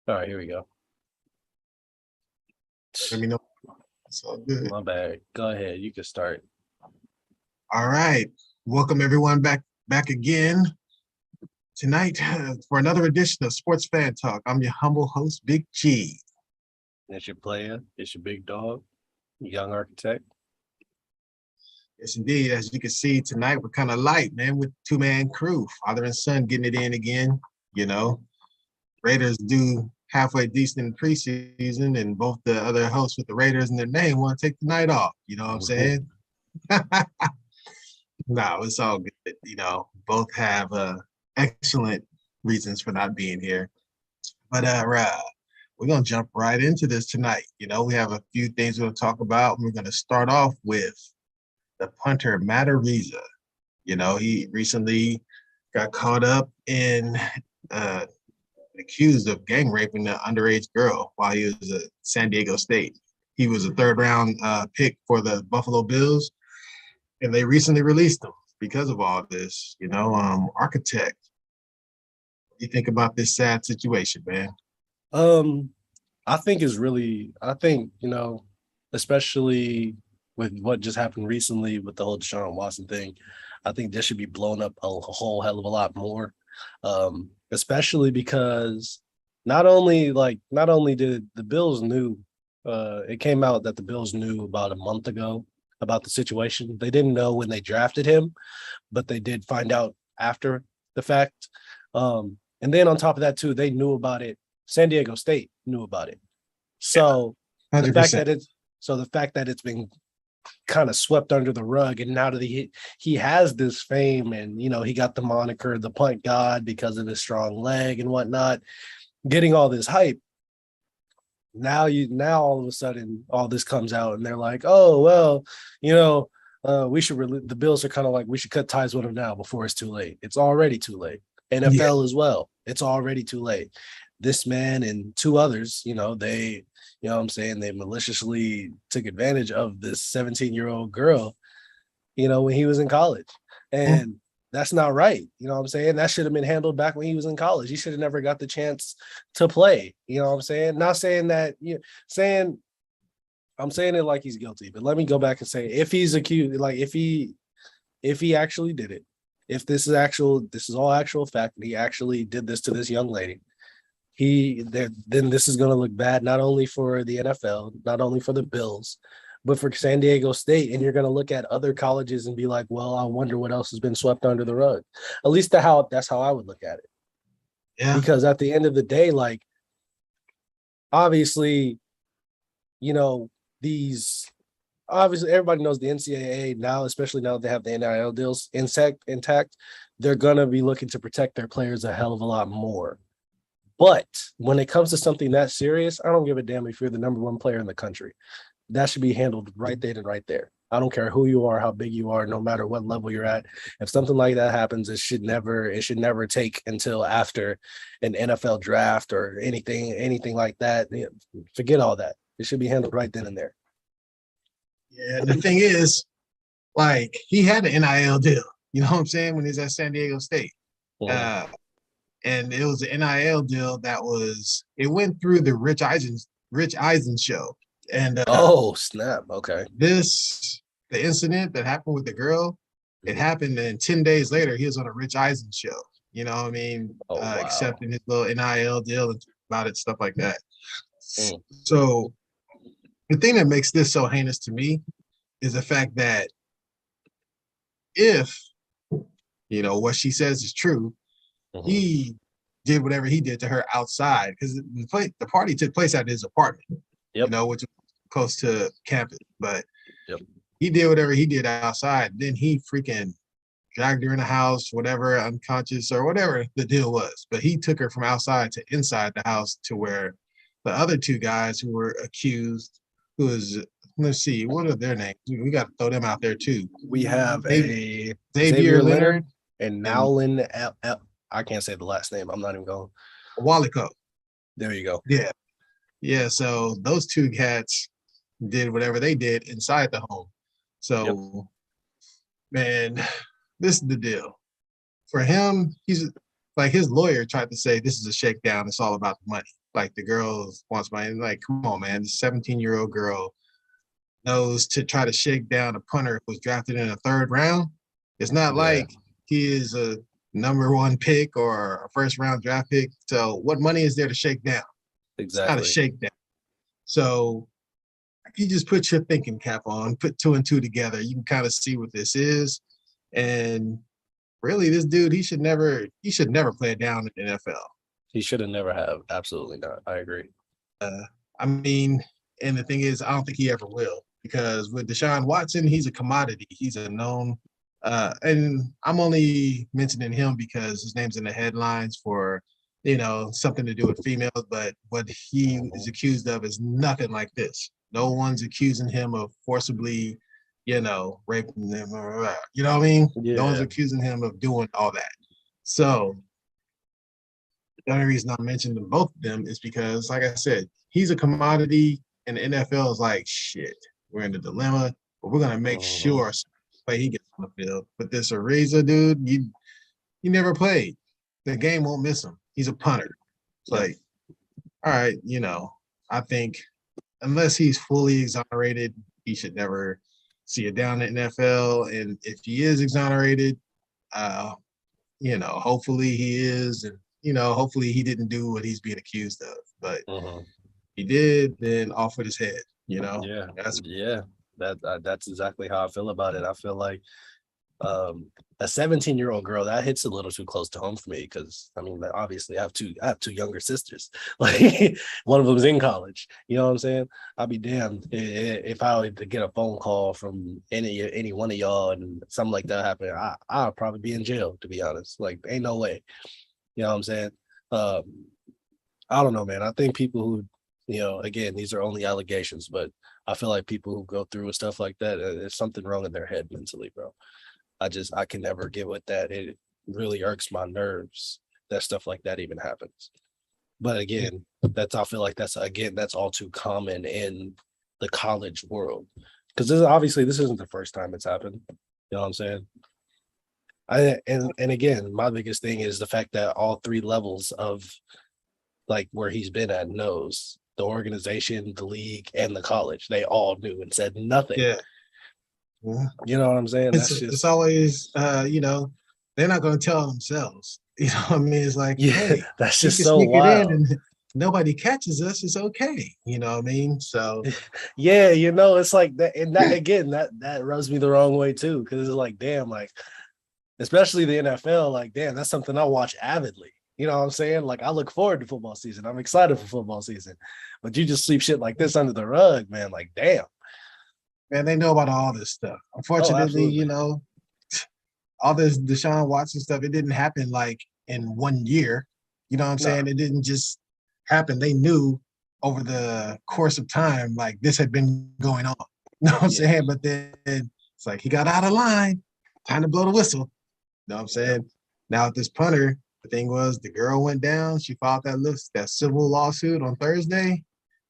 All right, here we go. Let me know. It's all good. My bad. Go ahead. You can start. All right. Welcome everyone back again tonight for another edition of Sports Fan Talk. I'm your humble host, Big G. It's your player. It's your big dog, young architect. Yes, indeed. As you can see tonight, we're kind of light, man, with two-man crew, father and son getting it in again. You know, Raiders do halfway decent in preseason, and both the other hosts with the Raiders in their name want to take the night off. You know what I'm saying? No, it's all good. You know, both have excellent reasons for not being here. But we're gonna jump right into this tonight. You know, we have a few things we're gonna talk about. We're gonna start off with the punter Matt ARAIZA. You know, he recently got caught up in accused of gang raping an underage girl while he was at San Diego State. He was a third round pick for the Buffalo Bills, and they recently released him because of all this. You know, architect, what do you think about this sad situation, man? I think it's really, especially with what just happened recently with the whole Deshaun Watson thing, I think this should be blown up a whole hell of a lot more. Especially because not only did the Bills knew, it came out that the Bills knew about a month ago about the situation. They didn't know when they drafted him, but they did find out after the fact. And then on top of that too, they knew about it. San Diego State knew about it. So Yeah, the fact 100%. that it's been kind of swept under the rug, and now that he has this fame, and he got the moniker the punt god because of his strong leg and whatnot, getting all this hype. Now all of a sudden all this comes out, and they're like, oh well, we should the Bills are kind of like, we should cut ties with him now before it's too late. It's already too late. Yeah, NFL as well. It's already too late. This man and two others, they, what I'm saying, they maliciously took advantage of this 17-year-old girl, when he was in college. And that's not right. You know what I'm saying? That should have been handled back when he was in college. He should have never got the chance to play. You know what I'm saying? Not saying that, I'm saying it like he's guilty, but let me go back and say, if he's accused, like if he actually did it, if this is all actual fact, and he actually did this to this young lady, then this is going to look bad, not only for the NFL, not only for the Bills, but for San Diego State. And you're going to look at other colleges and be like, well, I wonder what else has been swept under the rug. At least that's how I would look at it. yeah, Because at the end of the day, like, obviously, these obviously everybody knows the NCAA now, especially now that they have the NIL deals intact, they're going to be looking to protect their players a hell of a lot more. But when it comes to something that serious, I don't give a damn if you're the number one player in the country. That should be handled right then and right there. I don't care who you are, how big you are, no matter what level you're at. If something like that happens, it should never take until after an NFL draft or anything like that. Forget all that. It should be handled right then and there. yeah. The thing is, like, he had an NIL deal. You know what I'm saying? When he was at San Diego State. Mhm. Uh, and it was an NIL deal it went through the Rich Eisen show. And Oh, snap. Okay. the incident that happened with the girl, it Mhm. happened, and 10 days later he was on a Rich Eisen show. You know what I mean? Oh, wow. Accepting his little NIL deal and about it, stuff like that. Mm. So the thing that makes this so heinous to me is the fact that if what she says is true, Mhm. he did whatever he did to her outside, because the party took place at his apartment, Yep. which was close to campus. But Yep. he did whatever he did outside. Then he freaking dragged her in the house, whatever, unconscious or whatever the deal was. But he took her from outside to inside the house, to where the other two guys who were accused, who is, let's see, what are their names? We got to throw them out there too. We have a Xavier Xavier Leonard Leonard and and Nowlin. I can't say the last name. I'm not even going. Waliko. There you go. Yeah. Yeah. So those two cats did whatever they did inside the home. Yep. So, man, this is the deal. For him, he's like, his lawyer tried to say this is a shakedown. It's all about the money. like the girls wants my like, come on, man, this 17-year-old girl knows to try to shake down a punter who was drafted in the 3rd round. It's not Yeah, like he is a #1 pick or a 1st-round draft pick. So what money is there to shake down? It's not a exactly. shakedown. So if you just put your thinking cap on, put 2 and 2 together, you can kind of see what this is. And really, this dude, he should never play it down in the NFL. He should have never have. Absolutely not. I agree. I mean, and the thing is, I don't think he ever will, because with Deshaun Watson, he's a commodity. He's a known, and I'm only mentioning him because his name's in the headlines for, something to do with females. But what he is Mhm. accused of is nothing like this. No one's accusing him of forcibly, raping them, or, you know what I mean? No one's Yeah. accusing him of doing all that. So the only reason I mentioned them, both of them, is because, like I said, he's a commodity, and the NFL is like, shit, we're in a dilemma, but we're gonna make Mhm. sure play he gets on the field. But this ARAIZA dude, you never played. The game won't miss him. He's a punter. It's Yep. like, all right, I think unless he's fully exonerated, he should never see it down in the NFL. And if he is exonerated, uh, hopefully he is, and hopefully he didn't do what he's being accused of. But Mhm. he did, then off with his head. Yeah. That's Yeah. That's exactly how I feel about it. I feel like um a 17-year-old girl, that hits a little too close to home for me, because I mean, like, obviously I have two younger sisters. Like, one of them's in college. You know what I'm saying? I'd be damned if I were to get a phone call from any one of y'all and something like that happened. I'll probably be in jail, to be honest. Like, ain't no way. You know what I'm saying? Um, I don't know, man. I think people who, again, these are only allegations, but I feel like people who go through with stuff like that, there's something wrong in their head mentally, bro. I can never get with that. It really irks my nerves that stuff like that even happens. But yeah, again, I feel like that's all too common in the college world. Because this isn't the first time it's happened. You know what I'm saying? And again, my biggest thing is the fact that all 3 levels of, like, where he's been at, knows the organization, the league, and the college. They all knew and said nothing. yeah. Yeah. You know what I'm saying? It's That's it's just, always they're not going to tell themselves. You know what I mean? It's like, yeah, hey, that's we just can so sneak it in wild. and nobody catches us. It's okay. You know what I mean? So Yeah, it's like that, and that again, that rubs me the wrong way too, because it's like, damn, like, especially the NFL, like, damn, that's something I watch avidly. You know what I'm saying? Like, I look forward to football season. I'm excited for football season, but you just sweep shit like this under the rug, man. Like, damn. man, they know about all this stuff. Oh, Unfortunately, absolutely. all this Deshaun Watson stuff, it didn't happen like in 1 year. You know what I'm No. saying? It didn't just happen. They knew over the course of time, like this had been going on. You know what I'm Yeah. saying? But then it's like he got out of line. Time to blow the whistle. You know what I'm Yep. saying? Now with this punter, the thing was the girl went down. She filed that civil lawsuit on Thursday,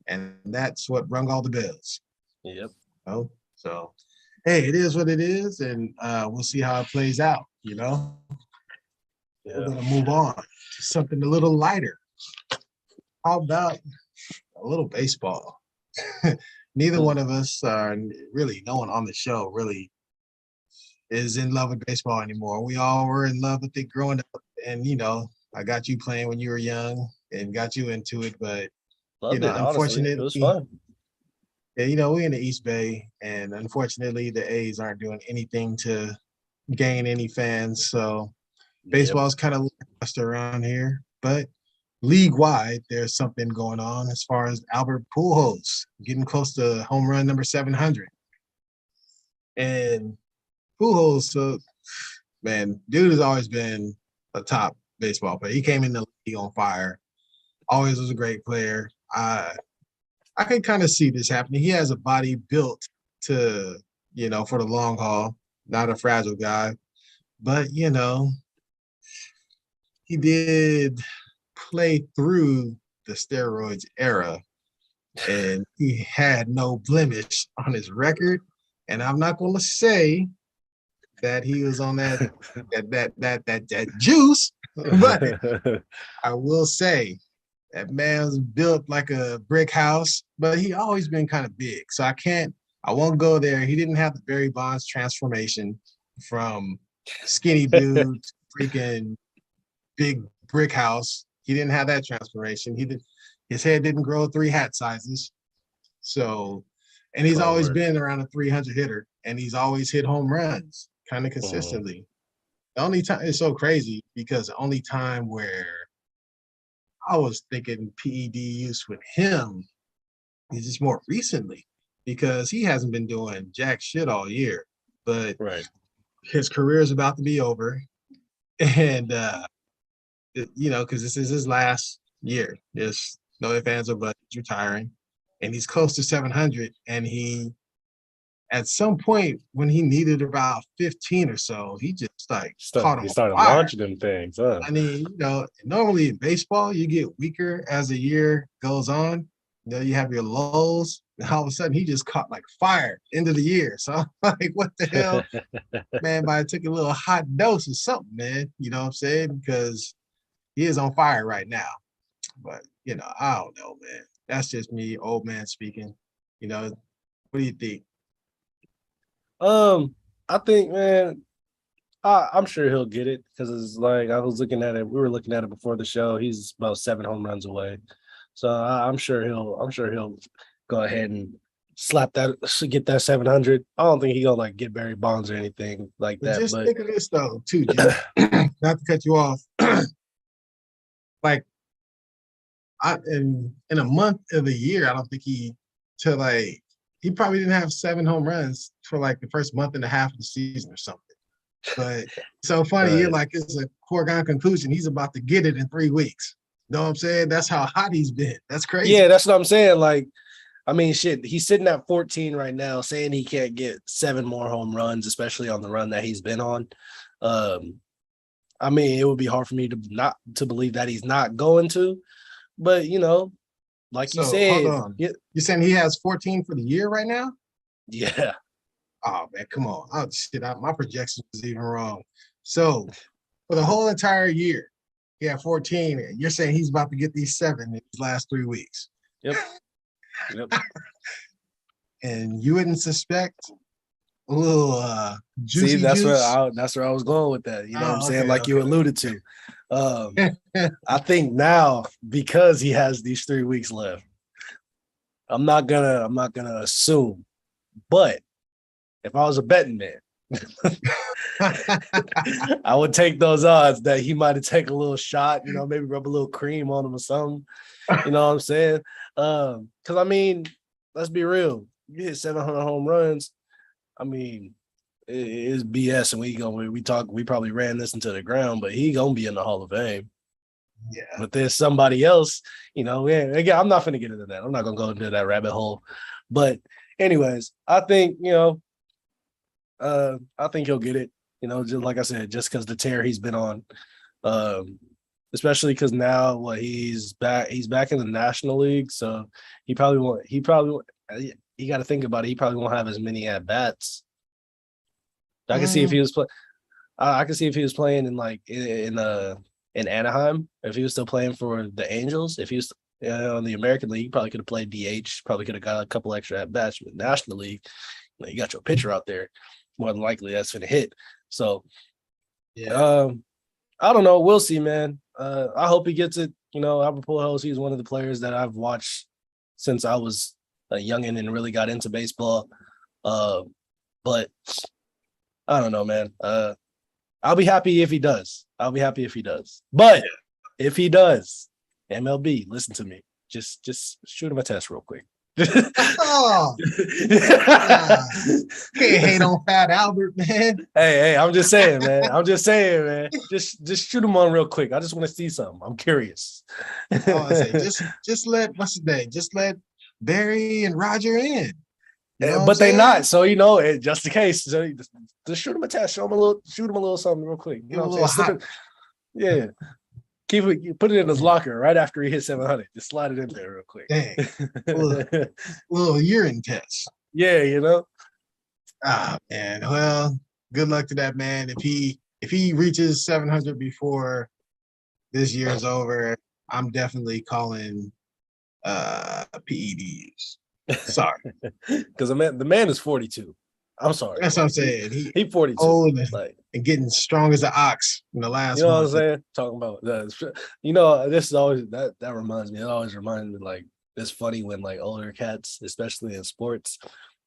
and that's what rung all the bells. Yep. So hey, it is what it is, and we'll see how it plays out. We're Yeah. gonna move on to something a little lighter. How about a little baseball? Neither Hmm. one of us are really, no one on the show really is in love with baseball anymore. We all were in love with it growing up, and I got you playing when you were young and got you into it, but Loved it, honestly. It was unfortunately, fun. yeah, we're in the East Bay, and unfortunately, the A's aren't doing anything to gain any fans. So Yep. baseball's kind of lost around here, but league wide, there's something going on as far as Albert Pujols getting close to home run number 700. And Pujols, man, dude has always been a top baseball player. He came in the league on fire. Always was a great player. I can kind of see this happening. He has a body built to, for the long haul. Not a fragile guy, but he did play through the steroids era, and he had no blemish on his record. And I'm not going to say that he was on that juice, but I will say That man's built like a brick house, but he always been kind of big. So I won't go there. He didn't have the Barry Bonds transformation from skinny dude to freaking big brick house. He didn't have that transformation. His head didn't grow 3 hat sizes. So, and he's always been around a 300 hitter, and he's always hit home runs kind of consistently. The only time it's so crazy because the only time where I was thinking PED use with him is just more recently because he hasn't been doing jack shit all year. But his career is about to be over. And, because this is his last year. There's no ifs, ands, or buts. He's retiring. And he's close to 700. And at some point when he needed about 15 or so, he just caught him. He started fire. launching them things. I mean, normally in baseball, you get weaker as the year goes on. You have your lulls, and all of a sudden he just caught like fire end of the year. So I'm like, what the hell? Man, but I took a little hot dose or something, man. You know what I'm saying? Because he is on fire right now. But, I don't know, man. That's just me, old man speaking. What do you think? I think, man, I'm sure he'll get it because it's like I was looking at it. We were looking at it before the show. He's about 7 home runs away, so I'm sure he'll go ahead and get that 700. I don't think he'll get Barry Bonds or anything like that. Just but think of this though, too, G. Not to cut you off. In a month of the year, I don't think he probably didn't have 7 home runs for the first month and a half of the season or something. But so funny, you're like, it's a foregone conclusion. He's about to get it in 3 weeks. You know what I'm saying? That's how hot he's been. That's crazy. Yeah, that's what I'm saying. I mean, shit, he's sitting at 14 right now, saying he can't get 7 more home runs, especially on the run that he's been on. I mean, it would be hard for me to believe that he's not going to, but like you said, hold on. You're saying he has 14 for the year right now? Yeah. Oh man, come on! Oh shit, my projection was even wrong. So for the whole entire year, he had 14. And you're saying he's about to get these 7 in his last 3 weeks. Yep. And you wouldn't suspect a little juicy See, that's juice? where I was going with that. You know what I'm saying? Like you alluded to. I think now because he has these 3 weeks left, I'm not gonna assume, but if I was a betting man, I would take those odds that he might have taken a little shot, maybe rub a little cream on him or something. You know what I'm saying? Because I mean, let's be real. You hit 700 home runs. I mean, it's BS, and we probably ran this into the ground, but he gonna be in the Hall of Fame. Yeah. But there's somebody else, again, I'm not gonna get into that. I'm not gonna go into that rabbit hole. But anyways, I think he'll get it. Just like I said, just because the tear he's been on, especially because now he's back in the National League, so he probably won't. You got to think about it. He probably won't have as many at bats. I can see if he was playing in Anaheim. If he was still playing for the Angels, if he was in the American League, he probably could have played DH. Probably could have got a couple extra at bats with the National League. You got your pitcher out there. More than likely, that's gonna hit. So, yeah. I don't know. We'll see, man. I hope he gets it. Albert Pujols, he's one of the players that I've watched since I was a youngin' and really got into baseball. But I don't know, man. I'll be happy if he does. But if he does, MLB, listen to me. Just shoot him a test real quick. Oh, can't hate on Fat Albert, man. Hey, I'm just saying, man. Just shoot him on real quick. I just want to see something. I'm curious. Just let what's his name? Just let Barry and Roger in. But they not. So just in case, so just shoot him a test. Shoot him a little something real quick. Yeah. Put it in his locker right after he hit 700. Just slide it in there real quick. Dang. little urine test. Yeah, Ah, man. Well, good luck to that man. If he reaches 700 before this year is over, I'm definitely calling PEDs. Sorry. Because the man is 42. I'm sorry. That's what I'm saying. He 42. Old Like, and getting strong as an ox in the last you know month. what I'm saying? Talking about this is always that reminds me. It always reminds me like it's funny when like older cats, especially in sports,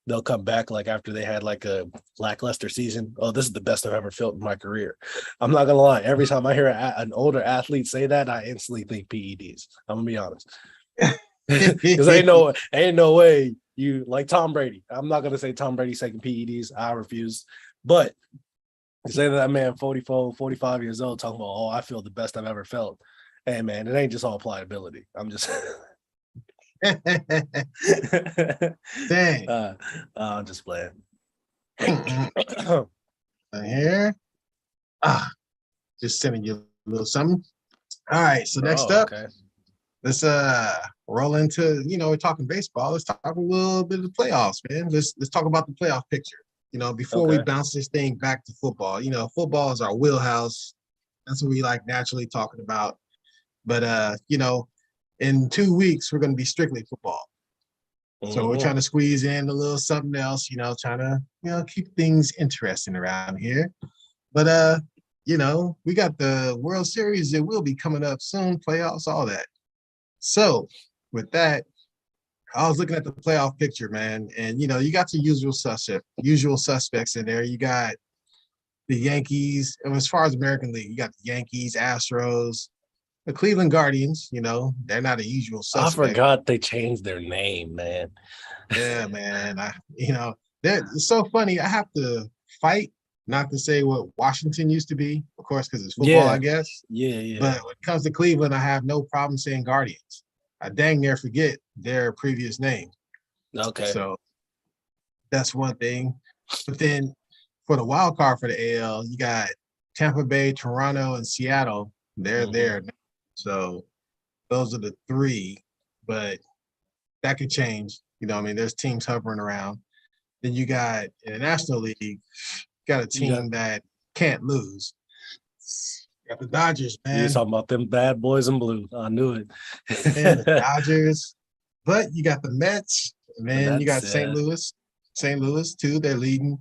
they'll come back like after they had like a lackluster season. Oh, this is the best I've ever felt in my career. I'm not gonna lie. Every time I hear an older athlete say that, I instantly think PEDs. I'm gonna be honest. Because ain't no way you like Tom Brady. I'm not gonna say Tom Brady's taking PEDs. I refuse. But to say that man 44, 45 years old talking about, oh, I feel the best I've ever felt. Hey man, it ain't just all pliability. I'm just Dang. I'm just playing. Here. Just sending you a little something. All right. So next up, okay. let's roll into, we're talking baseball. Let's talk a little bit of the playoffs, man. Let's talk about the playoff picture. Before we bounce this thing back to football. Football is our wheelhouse. That's what we like naturally talking about. But in 2 weeks we're going to be strictly football. So we're trying to squeeze in a little something else, trying to, keep things interesting around here. But we got the World Series that will be coming up soon, playoffs, all that. So with that, I was looking at the playoff picture, man, and you got your usual suspects in there. You got the Yankees, and as far as American League, you got the Yankees, Astros, the Cleveland Guardians. They're not a usual suspect. I forgot they changed their name, man. Yeah, man. It's so funny. I have to fight not to say what Washington used to be, of course, because it's football, I guess. Yeah. But when it comes to Cleveland, I have no problem saying Guardians. I dang near forget their previous name. Okay. So that's one thing. But then for the wild card for the AL, you got Tampa Bay, Toronto, and Seattle. They're there. So those are the three. But that could change. There's teams hovering around. Then you got in the National League, got a team that can't lose. Got the Dodgers, man. You're talking about them bad boys in blue. I knew it. And the Dodgers. But you got the Mets, and then you got St. Louis. St. Louis, too. They're leading.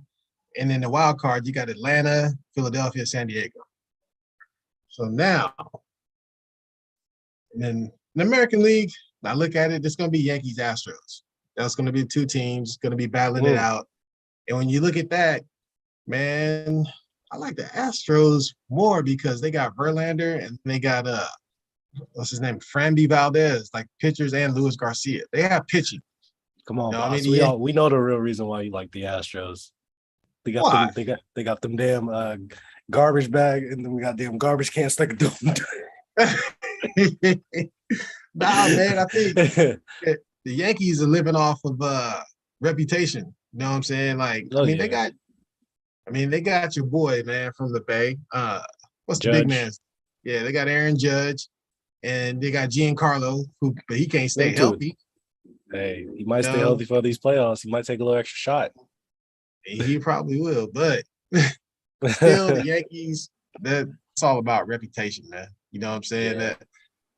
And then the wild card, you got Atlanta, Philadelphia, San Diego. So now, and then the American League, I look at it, it's going to be Yankees, Astros. That's going to be two teams going to be battling it out. And when you look at that, man, I like the Astros more because they got Verlander and they got what's his name, Framby Valdez, like pitchers, and Luis Garcia. They have pitching. Come on, boss. We know the real reason why you like the Astros. They got them. They got them damn garbage bag, and then we got damn garbage can stuck in them. Nah, man, I think the Yankees are living off of reputation. You know what I'm saying? Like, they got your boy, man, from the Bay. What's Judge. The big man? Yeah, they got Aaron Judge, and they got Giancarlo, but he can't stay healthy. Hey, he might stay healthy for these playoffs. He might take a little extra shot. He probably will, but still, the Yankees, that's all about reputation, man. You know what I'm saying? That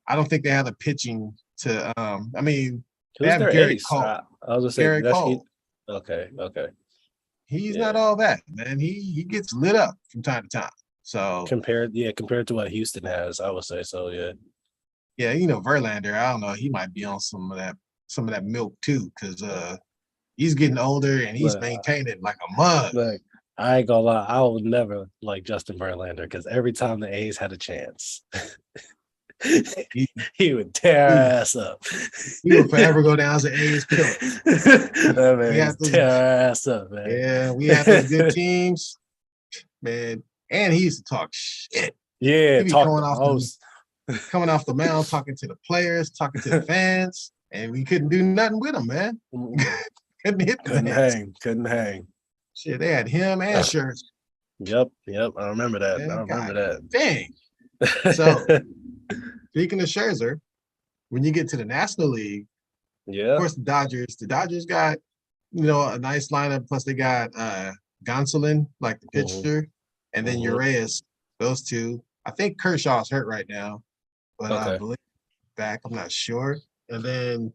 I don't think they have the pitching to. They have Garrett Cole. I was gonna say Garrett Cole. Okay. He's not all that, man. He gets lit up from time to time. So compared to what Houston has, I would say so. Yeah. Yeah, Verlander. I don't know. He might be on some of that milk too, because he's getting older and he's maintaining like a mug. Look, I ain't gonna lie. I would never like Justin Verlander because every time the A's had a chance, he would tear our ass up. He would forever go down as an A's killer. That man tear our ass up, man. Yeah, we had those good teams, man. And he used to talk shit. Yeah, coming off the mound, talking to the players, talking to the fans, and we couldn't do nothing with him, man. Couldn't hang. Shit, they had him and Scherzer. Yep. I remember that. That. Dang. So, speaking of Scherzer, when you get to the National League, of course, the Dodgers got, a nice lineup. Plus, they got Gonsolin, like the pitcher, and then Urias, those two. I think Kershaw's hurt right now, but I believe back. I'm not sure. And then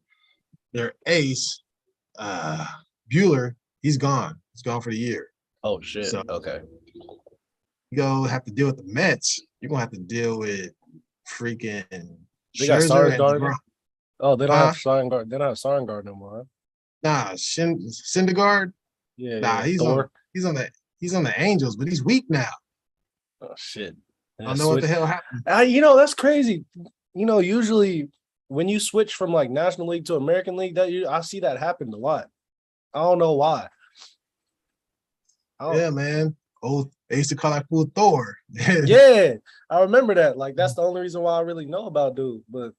their ace, Bueller, he's gone. He's gone for the year. Oh shit. So Okay. you go have to deal with the Mets. You're gonna have to deal with freaking They got Scherzer and Sorengarden. DeGrom. Oh, they don't have Sorengarden. They don't have Sorengarden no more. Huh? Nah, Syndergaard. Yeah, Nah, yeah. Thor. he's on the Angels, but he's weak now. Oh shit. I don't know what the hell happened. That's crazy. Usually when you switch from like National League to American League, I see that happen a lot. I don't know why. Yeah, man. Oh, they used to call that fool Thor. Yeah, I remember that. Like that's the only reason why I really know about dude. But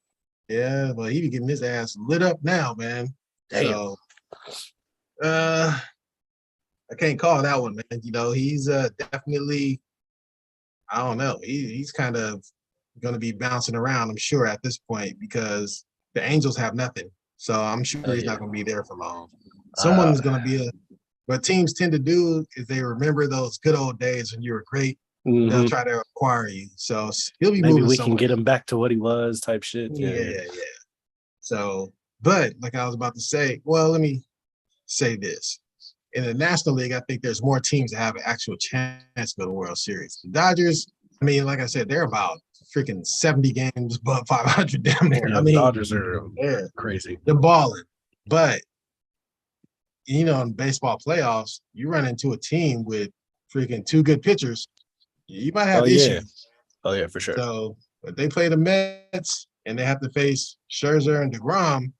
yeah, but he be getting his ass lit up now, man. damn. So I can't call that one, man. He's definitely, I don't know. He's kind of gonna be bouncing around, I'm sure, at this point, because the Angels have nothing. So I'm sure he's not gonna be there for long. Someone's gonna be what teams tend to do is they remember those good old days when you were great. Mm-hmm. They'll try to acquire you. So he'll be maybe moving we somewhere. can get him back to what he was, type shit. Yeah. So, but like I was about to say, well, let me say this. In the National League, I think there's more teams that have an actual chance for the World Series. The Dodgers, I mean, like I said, they're about freaking 70 games above 500 down there. Yeah, I mean, Dodgers are crazy. They're balling. But in baseball playoffs, you run into a team with freaking two good pitchers, you might have issues. Oh, yeah, for sure. So, if they play the Mets and they have to face Scherzer and DeGrom,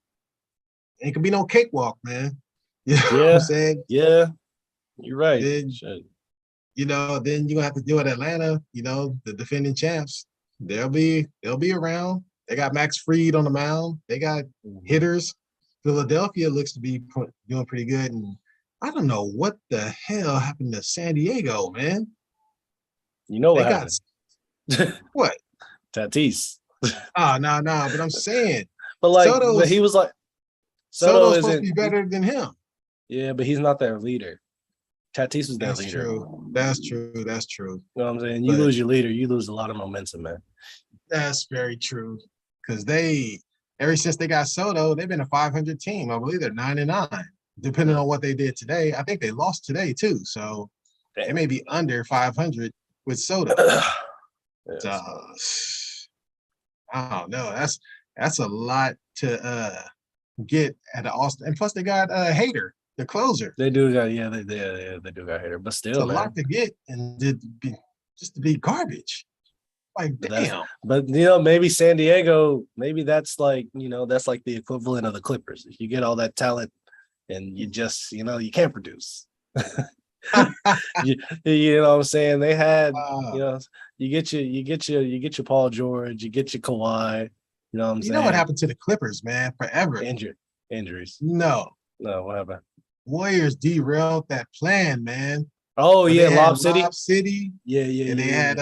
it could be no cakewalk, man. You know what I'm saying? Yeah, you're right. Then, then you're gonna have to deal with Atlanta, the defending champs. They'll be around. They got Max Fried on the mound. They got hitters. Philadelphia looks to be doing pretty good. And I don't know what the hell happened to San Diego, man. You know what happened? What? Tatis. Oh, no, but I'm saying. But he was like, Soto's supposed to be better than him. Yeah, but he's not their leader. Tatis was their leader. That's true. You know what I'm saying? You lose your leader, you lose a lot of momentum, man. That's very true. Because ever since they got Soto, they've been a 500 team. I believe they're 9-9. Depending on what they did today. I think they lost today too. So they may be under 500 with Soto. So I don't know. That's a lot to get at Austin. And plus they got Hader, the closer. They do got they do got Hader, but still, it's a lot to get and to be garbage. Like damn. But maybe San Diego, maybe that's like that's like the equivalent of the Clippers. If you get all that talent and you just you can't produce. you know what I'm saying? They had you get your Paul George, you get your Kawhi. You know what I'm saying? You know what happened to the Clippers, man? Forever. Injuries. No, what happened? Warriors derailed that plan, man. Oh, yeah, Lob City. Lob City. Yeah. And they had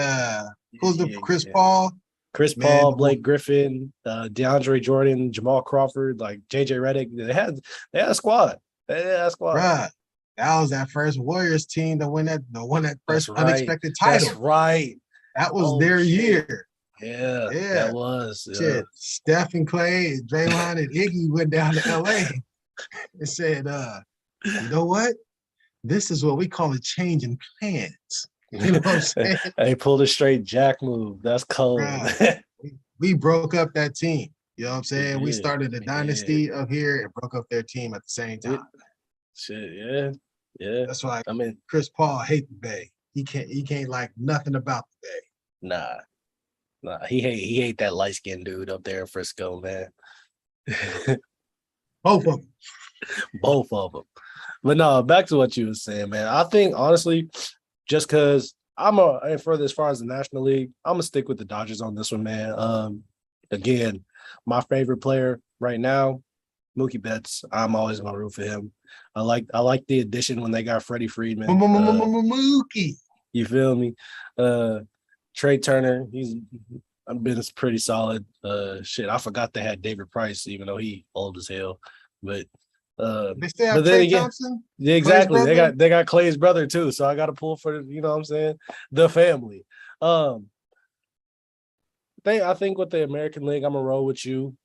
Chris Paul. Chris Paul, Blake Griffin, DeAndre Jordan, Jamal Crawford, like JJ Redick. They had a squad. Bruh, that was that first Warriors team that won that first unexpected title. That's right. That was their year. Yeah, that was. Yeah. Shit. Steph and Clay, Draymond and Iggy went down to LA and said, you know what? This is what we call a change in plans. You know what I'm saying? They pulled a straight Jack move. That's cold. We broke up that team. You know what I'm saying? We started a dynasty up here and broke up their team at the same time. Shit, yeah. That's why Chris Paul hate the Bay. He can't like nothing about the Bay. Nah. He hate that light skinned dude up there in Frisco, man. Both of them. But no, back to what you were saying, man. I think honestly, just because as far as the National League, I'm gonna stick with the Dodgers on this one, man. Again, my favorite player right now, Mookie Betts. I'm always gonna root for him. I like the addition when they got Freddie Freeman. Mookie. You feel me? Trey Turner, he's been pretty solid. I forgot they had David Price, even though he old as hell. But they still have Trey Thompson. Yeah, exactly. They got Clay's brother too. So I got to pull for you know what I'm saying, the family. I think with the American League, I'm gonna roll with you.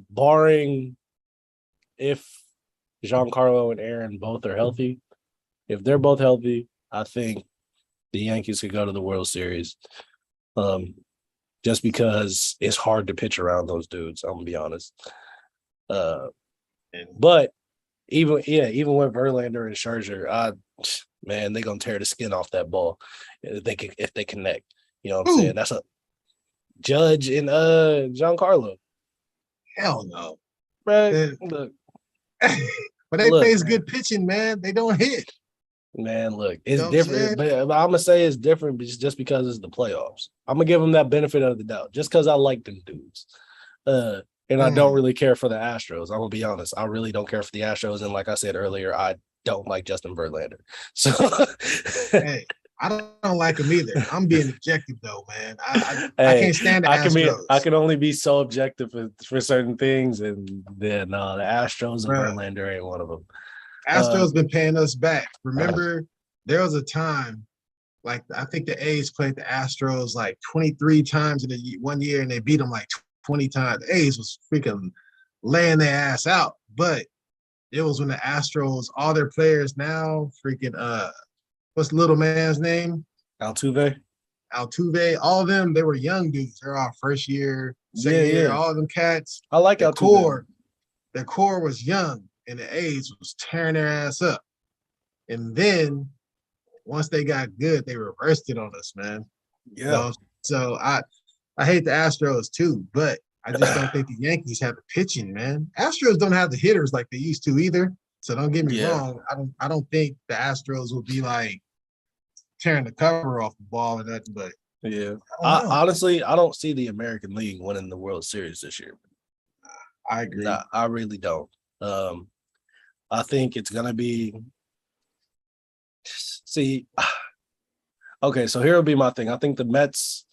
Barring if Giancarlo and Aaron both are healthy. If they're both healthy, I think the Yankees could go to the World Series. Just because it's hard to pitch around those dudes. I'm gonna be honest. But even with Verlander and Scherzer, man, they're gonna tear the skin off that ball if they connect. You know what I'm saying? That's a Judge and Giancarlo. Hell no. Right. Look. But they face good pitching, man. They don't hit. Man, look, it's different, but I'm gonna say it's different just because it's the playoffs. I'm gonna give them that benefit of the doubt, just because I like them dudes. And I don't really care for the Astros. I'm gonna be honest. I really don't care for the Astros, and like I said earlier, I don't like Justin Verlander. So, hey, I don't like him either. I'm being objective though, man. I can't stand the Astros. I can only be so objective for certain things, and then the Astros and Verlander ain't one of them. Astros been paying us back. Remember, there was a time, like I think the A's played the Astros like 23 times in one year, and they beat them like 20 times. The A's was freaking laying their ass out. But it was when the Astros, all their players now, freaking what's the little man's name? Altuve, all of them, they were young dudes. They're all first year, second year, all of them cats. I like Altuve. Their core was young. And the A's was tearing their ass up. And then once they got good, they reversed it on us, man. Yeah. You know? So I hate the Astros too, but I just don't think the Yankees have the pitching, man. Astros don't have the hitters like they used to either. So don't get me wrong. I don't think the Astros will be like tearing the cover off the ball or nothing, but honestly, I don't see the American League winning the World Series this year. I agree. Nah, I really don't. I think it's gonna be. Okay, so here will be my thing. I think the Mets.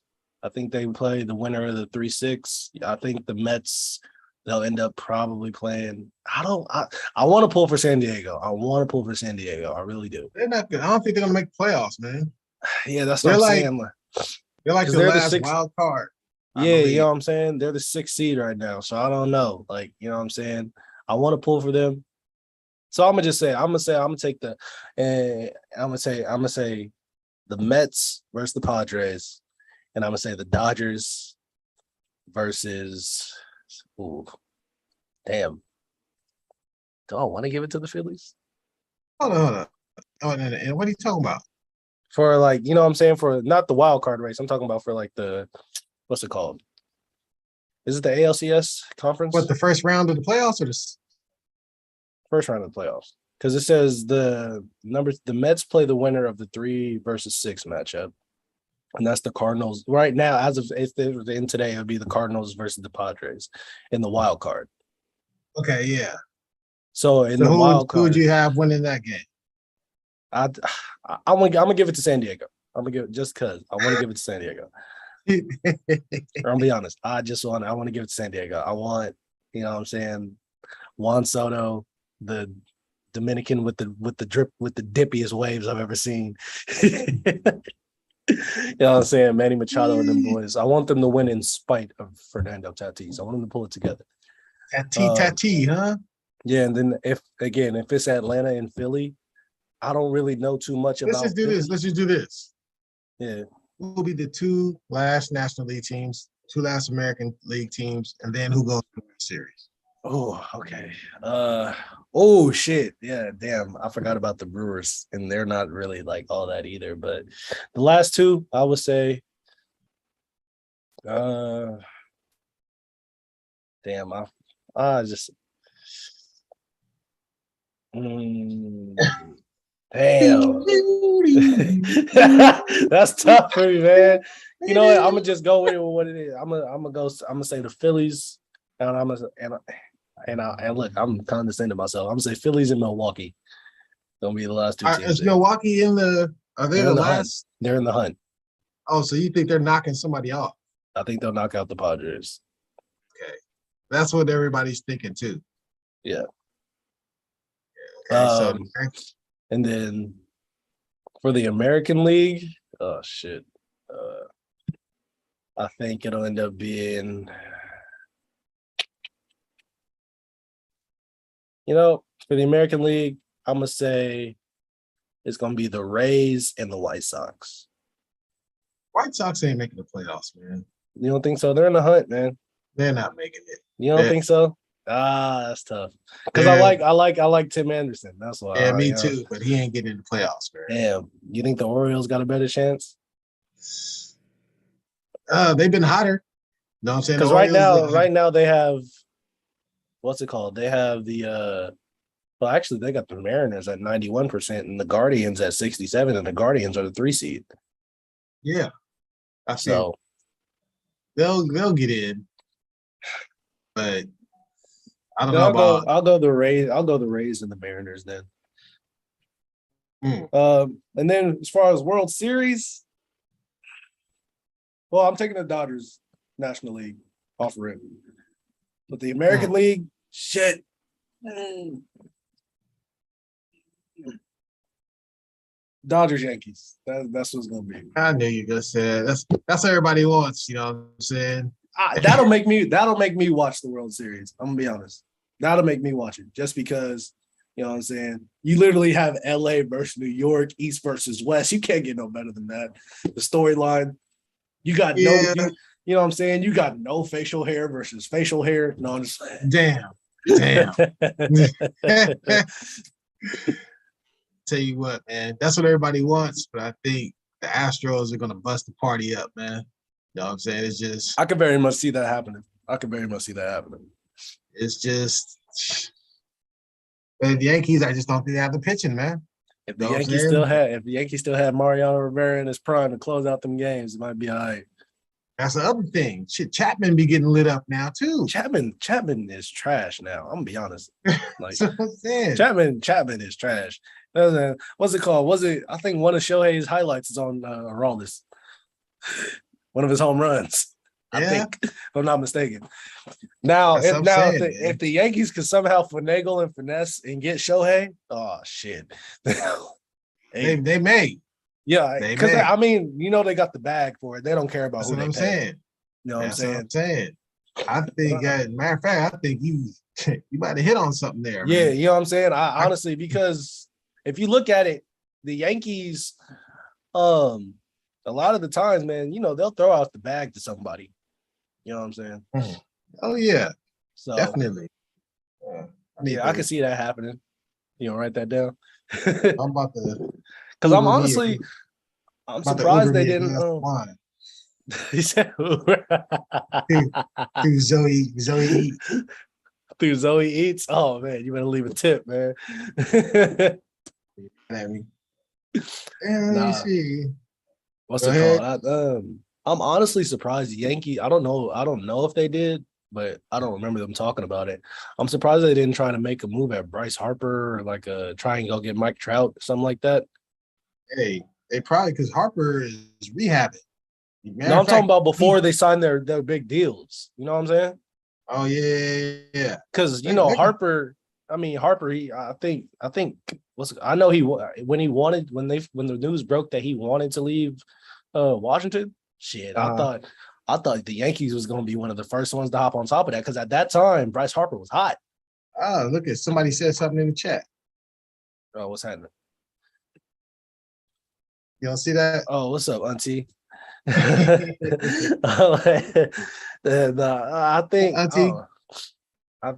I think they play the winner of the 3-6. I think the Mets. They'll end up probably playing. I want to pull for San Diego. I really do. They're not good. I don't think they're gonna make playoffs, man. Yeah, that's what I'm saying. They're like the last wild card. Yeah, you know what I'm saying? They're the 6th seed right now. So I don't know. Like, you know what I'm saying? I want to pull for them. So I'm gonna say the Mets versus the Padres, and I'm gonna say the Dodgers versus damn. Do I want to give it to the Phillies? Hold on. And what are you talking about? For like, you know what I'm saying? For not the wild card race. I'm talking about for like the what's it called? Is it the ALCS conference? What, the first round of the playoffs or the first round of the playoffs? Because it says the Mets play the winner of the 3 versus 6 matchup. And that's the Cardinals. Right now, as of in today, it would be the Cardinals versus the Padres in the wild card. Okay, yeah. So the wild card, who would you have winning that game? I'm gonna give it to San Diego. I'm gonna give it just because I want to give it to San Diego. I'll be honest. I want to give it to San Diego. I want, you know what I'm saying, Juan Soto, the Dominican with the dippiest waves I've ever seen. You know what I'm saying? Manny Machado and them boys. I want them to win in spite of Fernando Tatis. I want them to pull it together. Tatis, huh? Yeah, and then if it's Atlanta and Philly, I don't really know too much about. Let's just do this. Yeah. Who will be the 2 last National League teams, 2 last American League teams, and then who goes to the World Series? Oh, okay. Oh shit. Yeah, damn. I forgot about the Brewers, and they're not really like all that either. But the last 2, I would say, damn, I just damn. That's tough for me, man. You know what? I'm gonna just go with what it is. I'm gonna say the Phillies, and look, I'm condescending myself. I'm gonna say Phillies and Milwaukee. Gonna be the last 2 teams. Is Milwaukee in the? Are they the last? Hunt. They're in the hunt. Oh, so you think they're knocking somebody off? I think they'll knock out the Padres. Okay, that's what everybody's thinking too. Yeah. Okay, and then for the American League, oh shit. I think it'll end up being, for the American League, I'm gonna say it's gonna be the Rays and the White Sox. White Sox ain't making the playoffs, man. You don't think so? They're in the hunt, man. They're not making it. You don't think so? That's tough. Because I like Tim Anderson. That's why. Yeah, me too. But he ain't getting in the playoffs, man. Damn. You think the Orioles got a better chance? They've been hotter. Know what I'm saying? Because right now they have, what's it called? They have the well, actually they got the Mariners at 91% and the Guardians at 67, and the Guardians are the 3 seed. Yeah. I think So they'll get in. But I don't know about I'll go the Rays. I'll go the Rays and the Mariners then. And then as far as World Series, well, I'm taking the Dodgers National League off rip. But the American League, shit. Dodgers Yankees. That's what's gonna be. I knew you were gonna say that. That's what everybody wants, you know what I'm saying? That'll make me watch the World Series. I'm gonna be honest. That'll make me watch it just because, you know what I'm saying? You literally have LA versus New York, East versus West. You can't get no better than that. The storyline, you got you know what I'm saying? You got no facial hair versus facial hair. No, I'm just damn. Tell you what, man, that's what everybody wants, but I think the Astros are gonna bust the party up, man. You know what I'm saying? It's just I could very much see that happening. It's just the Yankees, I just don't think they have the pitching, man. If the Yankees still had Mariano Rivera in his prime to close out them games, it might be all right. That's the other thing. Shit, Chapman be getting lit up now too. Chapman is trash now. I'm gonna be honest. Like saying. Chapman is trash. What's it called? I think one of Shohei's highlights is on Rawless. One of his home runs. I think, if I'm not mistaken. Now, if the Yankees could somehow finagle and finesse and get Shohei, oh shit. they may. Yeah, because I mean, they got the bag for it. They don't care about That's who what they I'm pay. saying. You know what I'm saying? I think, matter of fact, I think you might have hit on something there. Yeah, man. you know what I'm saying? I honestly, because if you look at it, the Yankees, a lot of the times, man, they'll throw out the bag to somebody. You know what I'm saying? Oh yeah, so definitely. I can see that happening. Write that down. I'm about to, because I'm surprised they didn't. He said, through Zoe Eats. Through Zoe Eats. Oh man, you better leave a tip, man. Let me see. What's it called? I'm honestly surprised the Yankees. I don't know if they did, but I don't remember them talking about it. I'm surprised they didn't try to make a move at Bryce Harper or like try and go get Mike Trout, something like that. Hey, they probably because Harper is rehabbing. No, I'm talking about before they signed their big deals. You know what I'm saying? Oh yeah. Because Harper. I mean Harper. I think. I know when the news broke that he wanted to leave Washington. Shit, I thought the Yankees was going to be one of the first ones to hop on top of that because at that time Bryce Harper was hot. Oh, look at somebody said something in the chat. Oh, what's happening? You don't see that? Oh, what's up, Auntie? I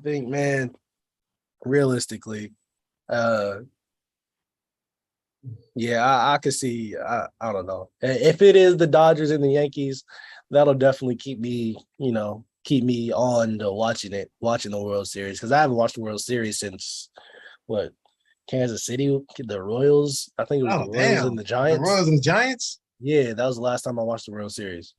think, man, realistically, I could see. I don't know if it is the Dodgers and the Yankees, that'll definitely keep me on to watching the World Series because I haven't watched the World Series since what Kansas City, the Royals. I think it was the Royals and the Giants. The Royals and the Giants. Yeah, that was the last time I watched the World Series.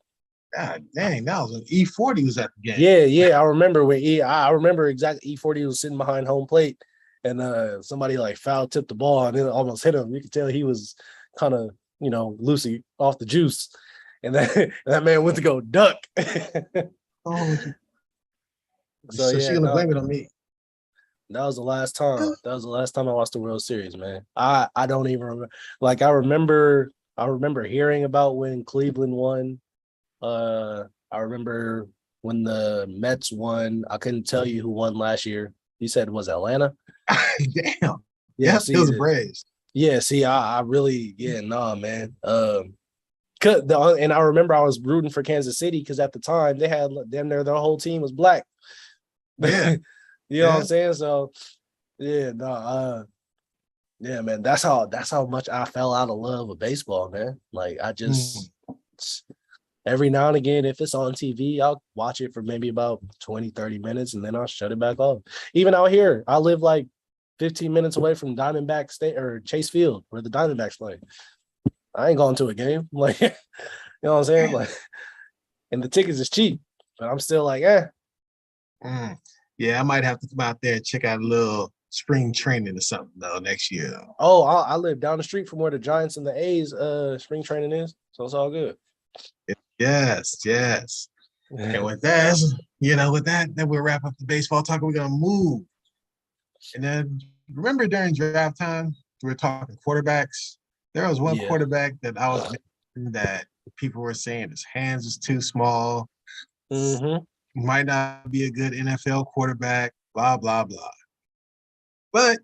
God dang, that was when E40 was at the game. Yeah, I remember I remember exactly E40 was sitting behind home plate. And somebody like foul tipped the ball and it almost hit him. You could tell he was kind of, loosey off the juice. And that man went to go duck. So she's gonna blame it on me. That was the last time. That was the last time I watched the World Series, man. I don't even remember. Like I remember hearing about when Cleveland won I remember when the Mets won. I couldn't tell you who won last year. You said it was Atlanta. Damn. Yeah, Yep, it see, was the Braves. yeah, see, I really, yeah, nah, man. And I remember I was rooting for Kansas City because at the time they had damn near their whole team was black. Yeah, You know what I'm yeah. saying? So yeah, no, yeah, man, that's how much I fell out of love with baseball, man. Like I Mm. just every now and again, if it's on TV, I'll watch it for maybe about 20, 30 minutes and then I'll shut it back off. Even out here, I live like 15 minutes away from Diamondback State or Chase Field where the Diamondbacks play. I ain't going to a game. Like, you know what I'm saying? Like, and the tickets is cheap, but I'm still like, eh. Mm. Yeah, I might have to come out there and check out a little spring training or something though next year. Though. Oh, I live down the street from where the Giants and the A's spring training is, so it's all good. Yes, yes. And with that, with that, then we'll wrap up the baseball talk. We're gonna move. And then remember during draft time, we were talking quarterbacks. There was one Yeah. quarterback that I was mentioning that people were saying his hands is too small, Mm-hmm. might not be a good NFL quarterback, blah, blah, blah. But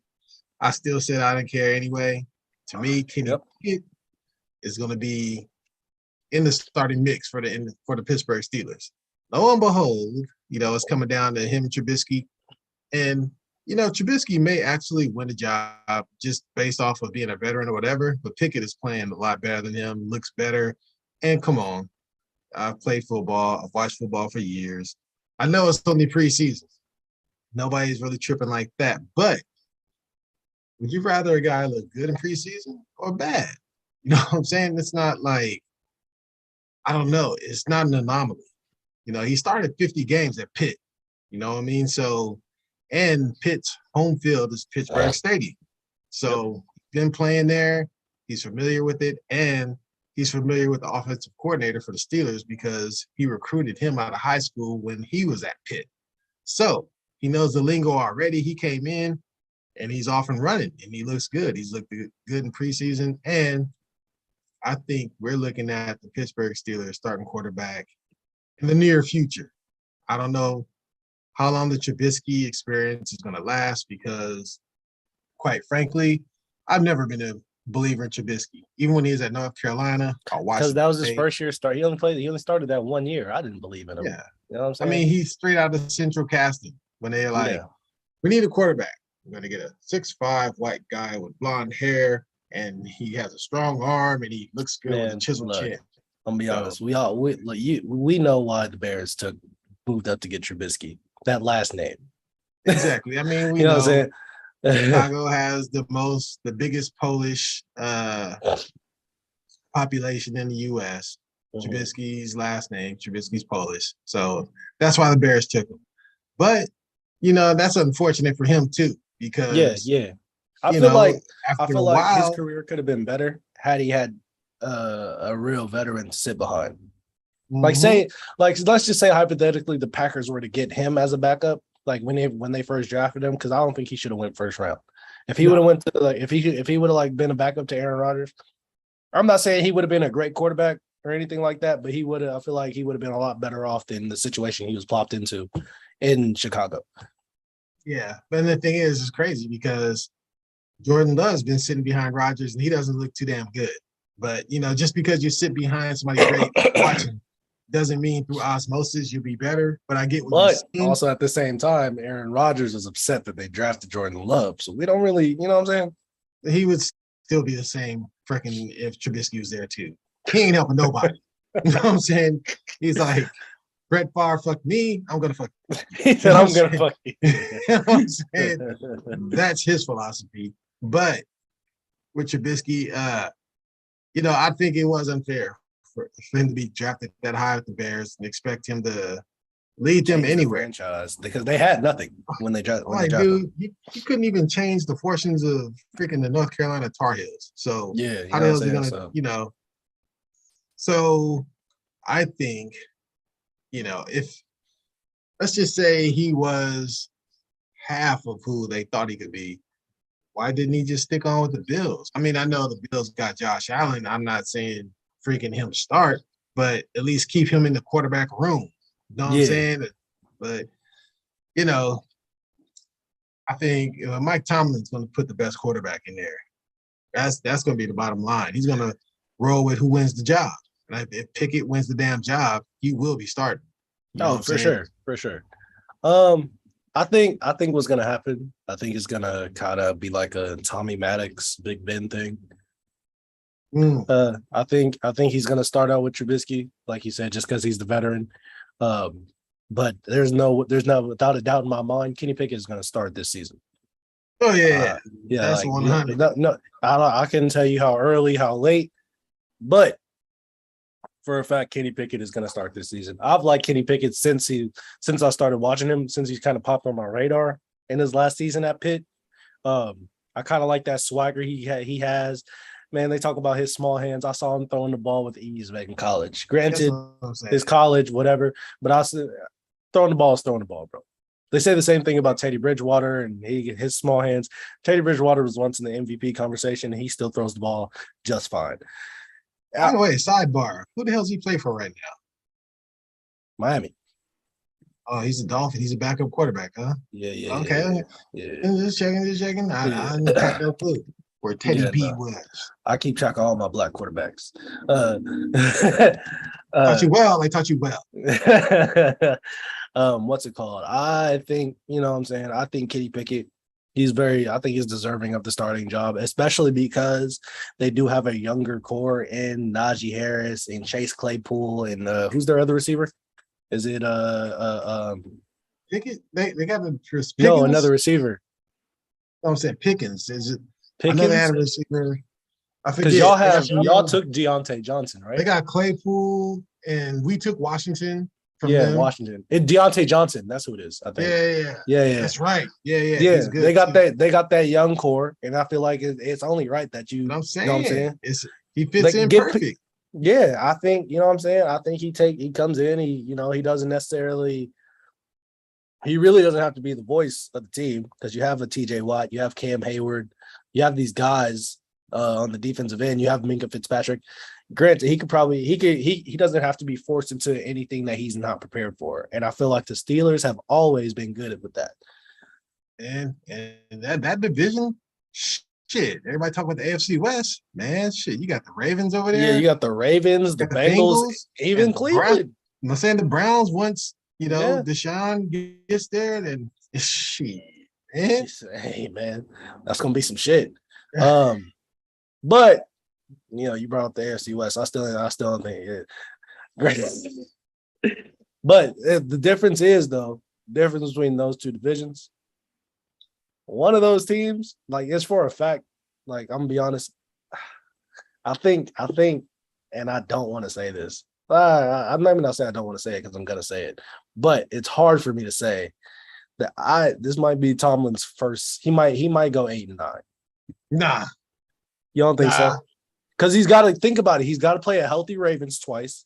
I still said I didn't care anyway. To me, Kenny Yep. Pickett is going to be in the starting mix for the Pittsburgh Steelers. Lo and behold, it's coming down to him and Trubisky. And, Trubisky may actually win the job just based off of being a veteran or whatever, but Pickett is playing a lot better than him, looks better. And come on, I've played football. I've watched football for years. I know it's only preseason. Nobody's really tripping like that. But would you rather a guy look good in preseason or bad? You know what I'm saying? It's not like, I don't know. It's not an anomaly. He started 50 games at Pitt. You know what I mean? So, and Pitt's home field is Pittsburgh Stadium. So, been playing there. He's familiar with it. And he's familiar with the offensive coordinator for the Steelers because he recruited him out of high school when he was at Pitt. So, he knows the lingo already. He came in and he's off and running and he looks good. He's looked good in preseason. And I think we're looking at the Pittsburgh Steelers starting quarterback in the near future. I don't know how long the Trubisky experience is going to last because, quite frankly, I've never been a believer in Trubisky. Even when he was at North Carolina, I watched Because him that was his play. first year start. He only started that 1 year. I didn't believe in him. Yeah. You know what I'm I saying? mean, he's straight out of central casting when they're like, Yeah. we need a quarterback. We're going to get a 6'5" white guy with blonde hair, and he has a strong arm, and he looks good with a Man, chiseled look, chin. I'm gonna be So, honest. We know why the Bears moved up to get Trubisky. That last name. exactly. I mean, we You know what know I'm saying? Chicago has the biggest Polish population in the U.S. Trubisky's last name, Trubisky's Polish. So that's why the Bears took him. But, that's unfortunate for him too, because, yeah. I feel like after a his while, career could have been better had he had a real veteran to sit behind. mhm, Let's just say hypothetically the Packers were to get him as a backup, like when they first drafted him, because I don't think he should have went first round. If he would have no, went to if he would have been a backup to Aaron Rodgers, I'm not saying he would have been a great quarterback or anything like that, but I feel like he would have been a lot better off than the situation he was plopped into in Chicago. yeah. But the thing is, it's crazy because Jordan Love's been sitting behind Rodgers and he doesn't look too damn good. But, just because you sit behind somebody great watching doesn't mean through osmosis you'll be better. But I get what you're But saying. also at the same time, Aaron Rodgers was upset that they drafted Jordan Love. So we don't really, you know what I'm saying? He would still be the same freaking if Trubisky was there too. He ain't helping nobody. You know what I'm saying? He's like, Brett Favre fuck me, I'm gonna fuck you. He said, I'm gonna fuck you. You know what I'm saying? That's his philosophy. But with Trubisky, I think it was unfair for him to be drafted that high with the Bears and expect him to lead them anywhere. Franchise because they had nothing when they drafted. Dude, you couldn't even change the fortunes of freaking the North Carolina Tar Heels. So Yeah, how the hell is he gonna, So I think, if let's just say he was half of who they thought he could be, why didn't he just stick on with the Bills? I mean, I know the Bills got Josh Allen. I'm not saying freaking him start, but at least keep him in the quarterback room. You know what I'm saying? But you know, I think Mike Tomlin's going to put the best quarterback in there. That's going to be the bottom line. He's going to roll with who wins the job. And if Pickett wins the damn job, he will be starting. You know for sure. I think what's gonna happen. I think it's gonna kind of be like a Tommy Maddox, Big Ben thing. I think he's gonna start out with Trubisky, like you said, just because he's the veteran. But there's no without a doubt in my mind, Kenny Pickett is gonna start this season. Oh yeah, that's like 100. No, I couldn't tell you how early, how late, but for a fact, Kenny Pickett is going to start this season. I've liked Kenny Pickett since I started watching him, since he's kind of popped on my radar in his last season at Pitt. I kind of like that swagger he has. Man, they talk about his small hands. I saw him throwing the ball with ease back in college. Granted, his college, whatever, but I said throwing the ball is throwing the ball, bro. They say the same thing about Teddy Bridgewater and his small hands. Teddy Bridgewater was once in the MVP conversation, and he still throws the ball just fine. By the way, sidebar. Who the hell does he play for right now? Miami. Oh, he's a Dolphin. He's a backup quarterback, huh? Yeah. Okay. Yeah. Just checking. I didn't have no clue where Teddy B was. I keep track of all my black quarterbacks. Taught you well. They taught you well. What's it called? I think, you know what I'm saying? I think Kenny Pickett, I think he's deserving of the starting job, especially because they do have a younger core in Najee Harris and Chase Claypool and who's their other receiver? Is it Pickett? They got the Pickens? No, another receiver. No, I'm saying Pickens. Is it Pickens? I know they had a receiver. I forget. Because y'all took Deontay Johnson, right? They got Claypool and we took Washington. Them. Washington. Deontay Johnson. That's who it is. I think. Yeah. That's right. Yeah. They got that. They got that young core, and I feel like it's only right that you. I'm saying. You know what I'm saying? He fits in perfect. Yeah, I think you know what I'm saying. I think he comes in. He doesn't necessarily. He really doesn't have to be the voice of the team because you have a TJ Watt, you have Cam Hayward, you have these guys on the defensive end. You have Minkah Fitzpatrick. Granted, he doesn't have to be forced into anything that he's not prepared for. And I feel like the Steelers have always been good with that. And that division, shit. Everybody talk about the AFC West, man. Shit, you got the Ravens over there. Yeah, you got the Ravens, the Bengals, even Cleveland. I'm saying the Browns once, Deshaun gets there, then shit. Man. Hey man, that's gonna be some shit. But you brought up the AFC West. I still don't think it. Great. But the difference is difference between those two divisions. One of those teams, like it's for a fact, like I'm gonna be honest, I think, and I don't want to say this. I'm not even gonna say I don't want to say it because I'm gonna say it, but it's hard for me to say that this might be Tomlin's first. He might go 8-9. Nah. You don't think so? Because he's got to think about it. He's got to play a healthy Ravens twice.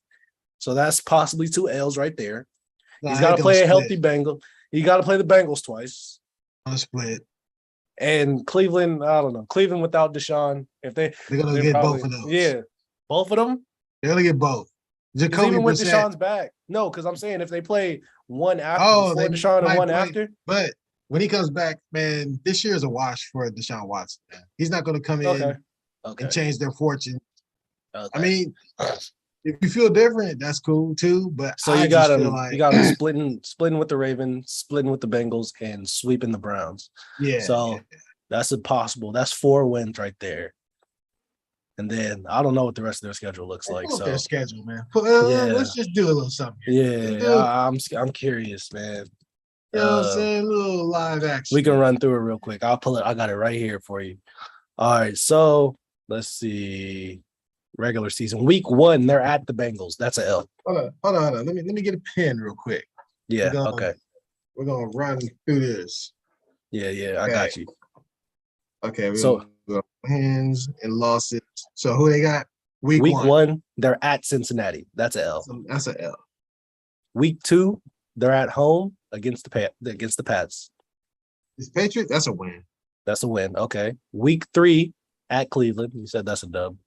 So that's possibly 2 L's right there. He's got to play a healthy Bengal. He got to play the Bengals twice. On split. And Cleveland, I don't know. Cleveland without Deshaun. They're going to get both of those. Yeah. Both of them? They're going to get both. Even with Deshaun's back. No, because I'm saying if they play one after before Deshaun and one after. But when he comes back, man, this year is a wash for Deshaun Watson. Man. He's not going to come in and change their fortune. Okay. I mean, if you feel different, that's cool too. But so you got him splitting with the Ravens, splitting with the Bengals, and sweeping the Browns. Yeah. So that's impossible. That's 4 wins right there. And then I don't know what the rest of their schedule looks like. So their schedule, man. Let's just do a little something. Yeah, I'm curious, man. You know what I'm saying? A little live action. We can run through it real quick. I'll pull it. I got it right here for you. All right, so let's see. Regular season, week 1, they're at the Bengals. That's an L. Hold on. Let me get a pen real quick. Yeah. Okay. We're gonna run through this. Yeah. Okay. I got you. Okay. So wins and losses. So who they got? Week 1, they're at Cincinnati. That's an L. So that's an L. Week 2, they're at home against the Pats. This Patriots, that's a win. That's a win. Okay. Week 3 at Cleveland. You said that's a dub.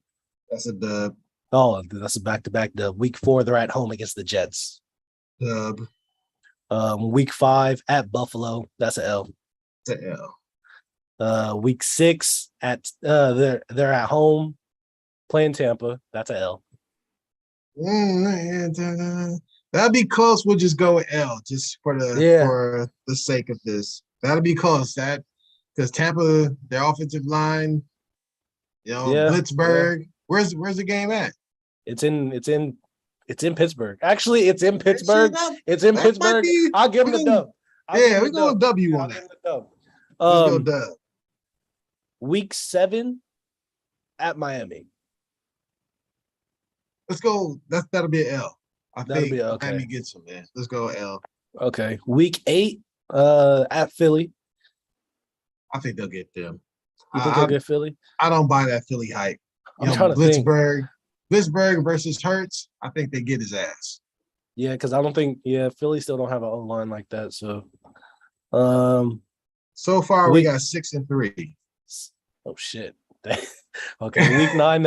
That's a dub. Oh, that's a back-to-back. The week 4, they're at home against the Jets. Dub. Week 5 at Buffalo. That's an L. The L. Week 6 at they're at home playing Tampa. That's an L. That'd be close. We'll just go with L just for Yeah. the sake of this. That'll be close. That because Tampa, their offensive line, Yeah. Blitzburg. Where's the game at? It's in Pittsburgh. Actually, it's in Pittsburgh. Shit, It's in that might Pittsburgh. be. I'll give them the dub. Yeah, we're going W on that. Let's go dub. Week 7 at Miami. Let's go. That'll be an L. That'll think be okay. Miami gets them, man. Let's go L. Okay. Week 8 at Philly. I think they'll get them. You think they'll get Philly? I don't buy that Philly hype. I'm trying to think. Blitzburg versus Hurts, I think they get his ass. Yeah, because I don't think Philly still don't have an O-line like that. So so far we got 6-3. Oh shit. Okay, week 9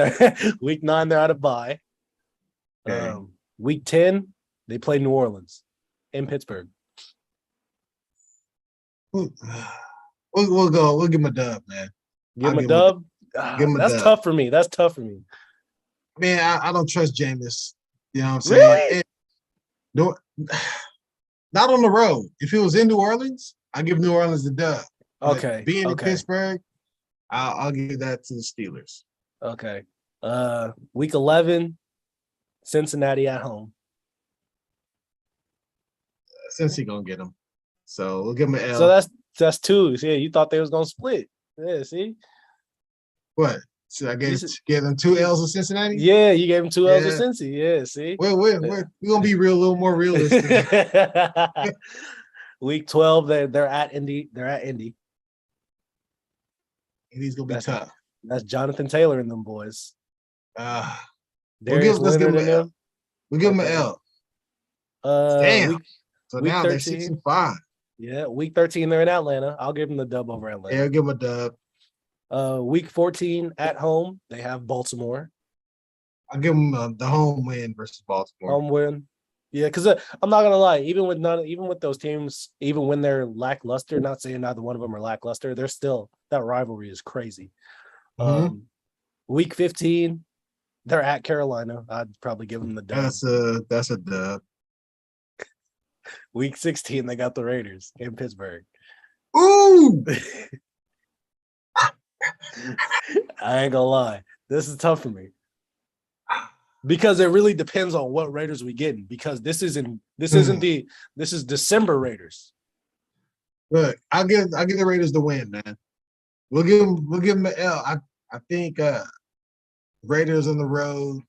week 9 they're out of bye. Okay. Week 10, they play New Orleans in Pittsburgh. We'll give them a dub, man. Give them a dub. That's tough for me. That's tough for me. Man, I don't trust Jameis. You know what I'm saying? Really? Not on the road. If it was in New Orleans, I give New Orleans the dub. Okay. Being in Pittsburgh, I'll give that to the Steelers. Okay. Week 11, Cincinnati at home. Cincy gonna get them. So we'll give them an L. So that's 2. Yeah, you thought they was gonna split. Yeah, see? What? So I gave them 2 L's of Cincinnati? Yeah, you gave them 2 L's of Cincy. Yeah, see? We're gonna be a little more realistic. Week 12, they're at Indy. They're at Indy. Indy's gonna be tough. That's Jonathan Taylor and them boys. Let's give them an L. We'll give them an L. Damn. So now 13, they're 6-5. Yeah, week 13, they're in Atlanta. I'll give them the dub over Atlanta. Yeah, I'll give them a dub. Week 14 at home, they have Baltimore. I'll give them the home win versus Baltimore. Home win. Yeah, because I'm not gonna lie, even with those teams, even when they're lackluster, not saying neither one of them are lackluster, they're still, that rivalry is crazy. Mm-hmm. Week 15, they're at Carolina. I'd probably give them the dub. That's a dub. Week 16, they got the Raiders in Pittsburgh. Ooh. I ain't gonna lie. This is tough for me. Because it really depends on what Raiders we getting. Because this is December Raiders. Look, I'll give the Raiders the win, man. We'll give them an L. I think Raiders on the road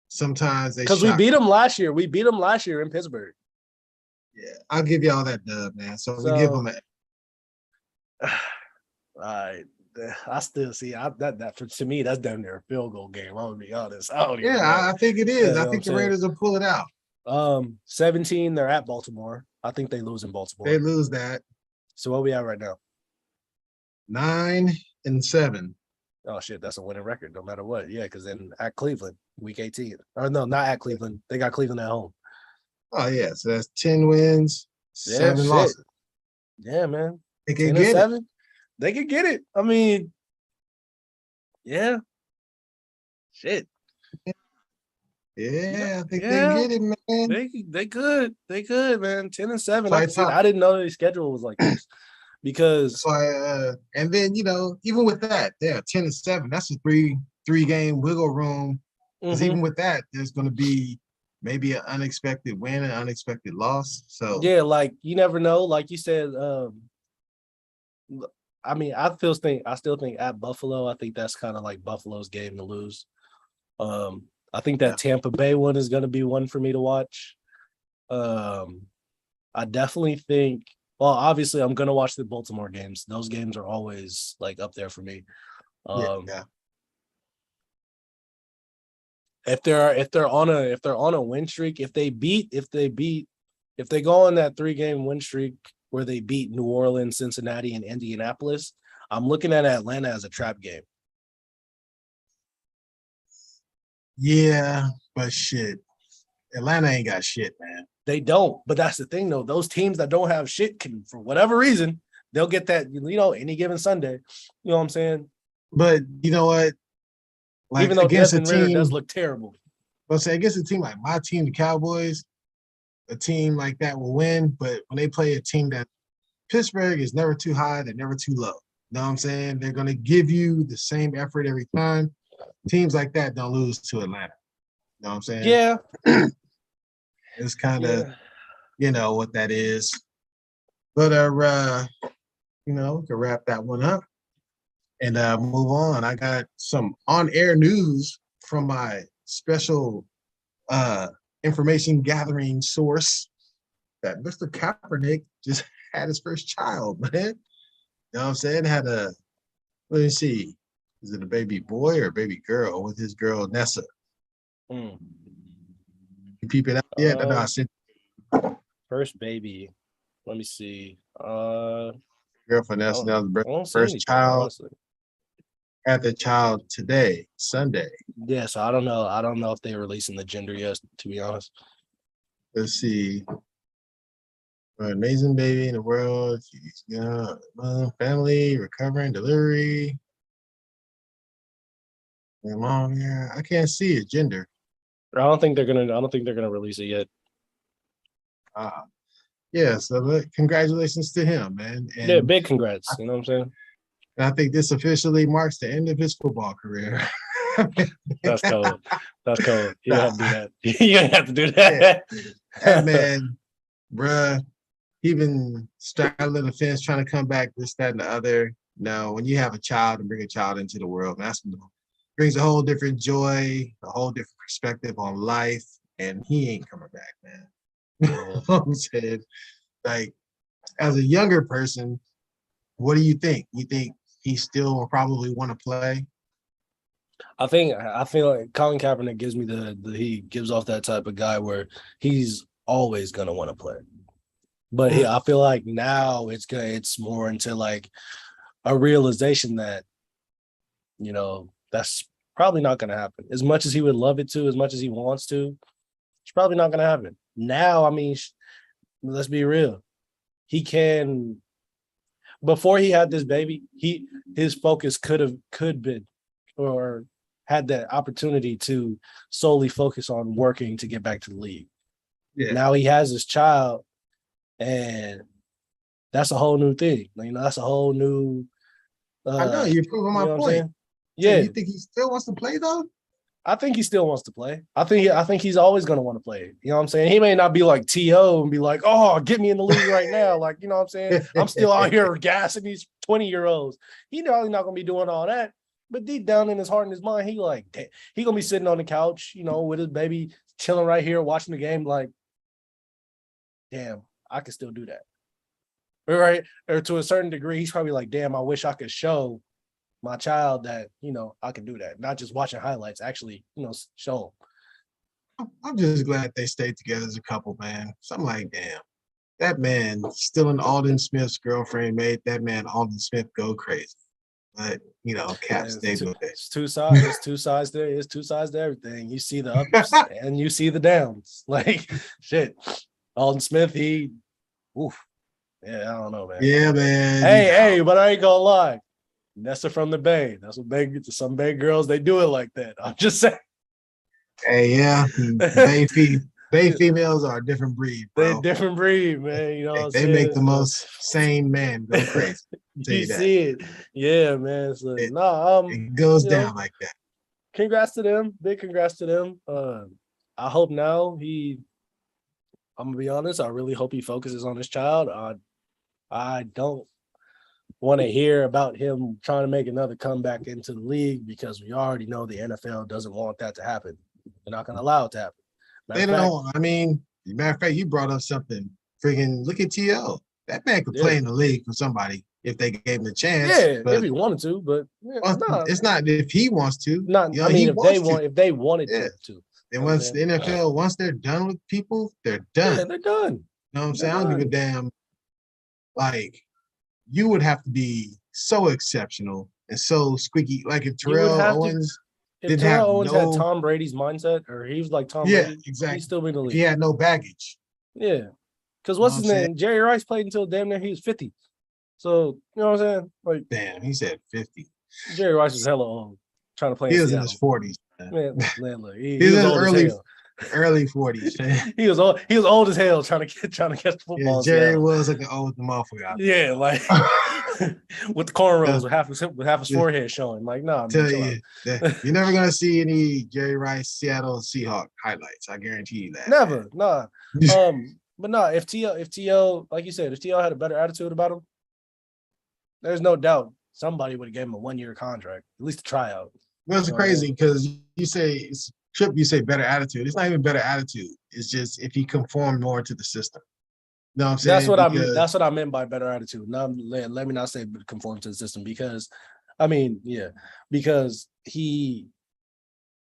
sometimes they, because we beat them last year. We beat them last year in Pittsburgh. Yeah, I'll give y'all that dub, man. So we give them all right. I still see that to me, that's down there a field goal game. I'm gonna be honest. I think it is. I think the Raiders will pull it out. 17, they're at Baltimore. I think they lose in Baltimore. They lose that. So what we at right now? 9-7. Oh shit, that's a winning record no matter what. Yeah, because then at Cleveland, week 18. Or no, not at Cleveland. They got Cleveland at home. Oh yeah, so that's 10 wins, 7 losses. Yeah, man. They can get 7. It. They could get it. I mean, yeah. Shit. Yeah, I think they get it, man. They could, man. 10-7. I didn't know their schedule was like this. Because and then even with that, 10-7. That's a three game wiggle room. Because even with that, there's going to be maybe an unexpected win, an unexpected loss. So yeah, like you never know. Like you said, I mean, I still think at Buffalo, I think that's kind of like Buffalo's game to lose. I think that Tampa Bay one is going to be one for me to watch. I definitely think. Well, obviously, I'm going to watch the Baltimore games. Those games are always like up there for me. If they're on a win streak, if they go on that 3-game win streak where they beat New Orleans, Cincinnati, and Indianapolis, I'm looking at Atlanta as a trap game. Yeah, but shit, Atlanta ain't got shit, man. They don't. But that's the thing, though. Those teams that don't have shit can, for whatever reason, they'll get that, any given Sunday. You know what I'm saying? But you know what? Even Like though against a Desmond Ritter does team, look terrible. let's say against a team like my team, the Cowboys, a team like that will win. But when they play a team that Pittsburgh is never too high, they're never too low. You know what I'm saying? They're gonna give you the same effort every time. Teams like that don't lose to Atlanta. You know what I'm saying? Yeah. It's kind of Yeah. what that is. But we can wrap that one up and move on. I got some on-air news from my special uh information gathering source that Mr. Kaepernick just had his first child, man. You know what I'm saying? Let me see, is it a baby boy or a baby girl with his girl Nessa? Mm. You peep it out yet? I know I sent First baby. Let me see. girl for Nessa. That was I don't see first anything, child. honestly. Had the child today, Sunday. Yeah, so I don't know. I don't know if they're releasing the gender yet, to be honest. Let's see. An amazing baby in the world. She's family, recovering, delivery. And mom, yeah, I can't see it. Gender. I don't think they're gonna release it yet. Yeah, so congratulations to him, man. And Yeah, big congrats. You know what I'm saying? I think this officially marks the end of his football career. That's cold. That's cold. You Nah. have to do that. You have to do that. Yeah. That man, bruh, he been straddling the fence trying to come back, this, that, and the other. No, when you have a child and bring a child into the world, that's brings a whole different joy, a whole different perspective on life, and he ain't coming back, man. You know what I'm saying? Like, as a younger person, what do you think? You think he still will probably want to play? I feel like Colin Kaepernick gives me he gives off that type of guy where he's always gonna want to play. But I feel like now it's more into like a realization that, that's probably not gonna happen. As much as he would love it to, as much as he wants to, it's probably not gonna happen. Now, I mean, let's be real. He can, before he had this baby, his focus could been or had that opportunity to solely focus on working to get back to the league. Yeah. Now he has his child, and that's a whole new thing. That's a whole new. I know you're proving my point. Yeah, so you think he still wants to play though? I think he still wants to play. I think he's always going to want to play. You know what I'm saying? He may not be like T.O. and be like, oh, get me in the league right now. Like, you know what I'm saying? I'm still out here gassing these 20-year-olds. He's probably not going to be doing all that. But deep down in his heart and his mind, he going to be sitting on the couch, with his baby, chilling right here, watching the game like, damn, I can still do that. Right? Or to a certain degree, he's probably like, damn, I wish I could show my child that, I can do that. Not just watching highlights, actually, show them. I'm just glad they stayed together as a couple, man. So I'm like, damn, that man stealing Alden Smith's girlfriend made that man Alden Smith go crazy. But Cap stayed with it. It's two sides. It's two sides there. It's two sides to everything. You see the ups and you see the downs. Like shit. Alden Smith, yeah, I don't know, man. Yeah, man. Hey, but I ain't gonna lie. Nessa from the Bay. That's what some Bay girls, they do it like that. I'm just saying. Hey, yeah. Bay females are a different breed, bro. They're a different breed, man. They make the most sane man go crazy. You see it. Yeah, man. So, it goes down like that. Congrats to them. Big congrats to them. I hope now I'm gonna be honest, I really hope he focuses on his child. I don't want to hear about him trying to make another comeback into the league because we already know the NFL doesn't want that to happen. They're not going to allow it to happen. Matter of fact, you brought up something. Freaking look at T.O. That man could play in the league for somebody if they gave him the chance. Yeah, if he wanted to, but it's not if he wants to. If they wanted to. And once the NFL, once they're done with people, they're done. Yeah, they're done. You know what I'm saying? I don't give a damn. Like, you would have to be so exceptional and so squeaky. Like if Terrell Owens If didn't have Terrell Owens had no, Tom Brady's mindset, or he was like Tom yeah, Brady, he'd exactly. still be in the If he league. had no baggage, Yeah. Because you know what's what I'm his saying? name? Jerry Rice played until damn near he was 50. So, you know what I'm saying? Like, Damn, he said 50. Jerry Rice was hella old trying to play He in was in his Seattle. 40s, man. Man, look, He he was was in his old as hell. early 40s, man. He was old. He was old as hell trying to catch the Yeah, football in Jerry Seattle. was like an old motherfucker out Yeah, like there. with the cornrows Just, with half his just forehead showing. Like, nah, man, tell chill out. you that you're never gonna see any Jerry Rice Seattle Seahawk highlights. I guarantee you that, Never, nah. man. But nah, if T.O., like you said, if T.O. had a better attitude about him, there's no doubt somebody would have gave him a 1-year contract, at least a tryout. That's You know what I'm crazy because you say it's Trip, you say better attitude. It's not even better attitude. It's just if he conformed more to the system. You know what I'm That's saying? what Because that's what I meant by better attitude. Now let me not say conform to the system, because I mean, yeah, because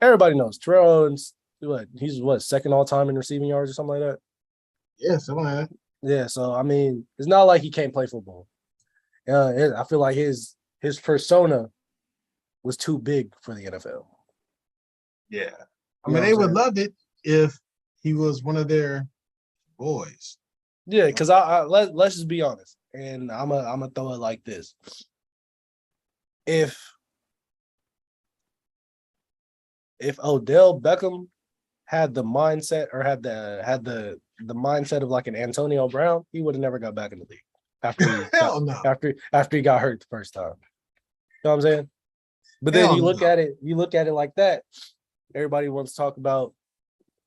everybody knows Terrell Owens, he's second all time in receiving yards or something like that. yeah, something like that. Yeah, so I mean, it's not like he can't play football. I feel like his persona was too big for the NFL. Yeah. I You know mean, what they I'm would saying? love it if he was one of their boys. Yeah, You know? because let's just be honest, and I'm gonna throw it like this: if Odell Beckham had the mindset, or had the mindset of like an Antonio Brown, he would have never got back in the league after he got Hell no. after he got hurt the first time. You know what I'm saying? But then Hell you no. look at it like that. Everybody wants to talk about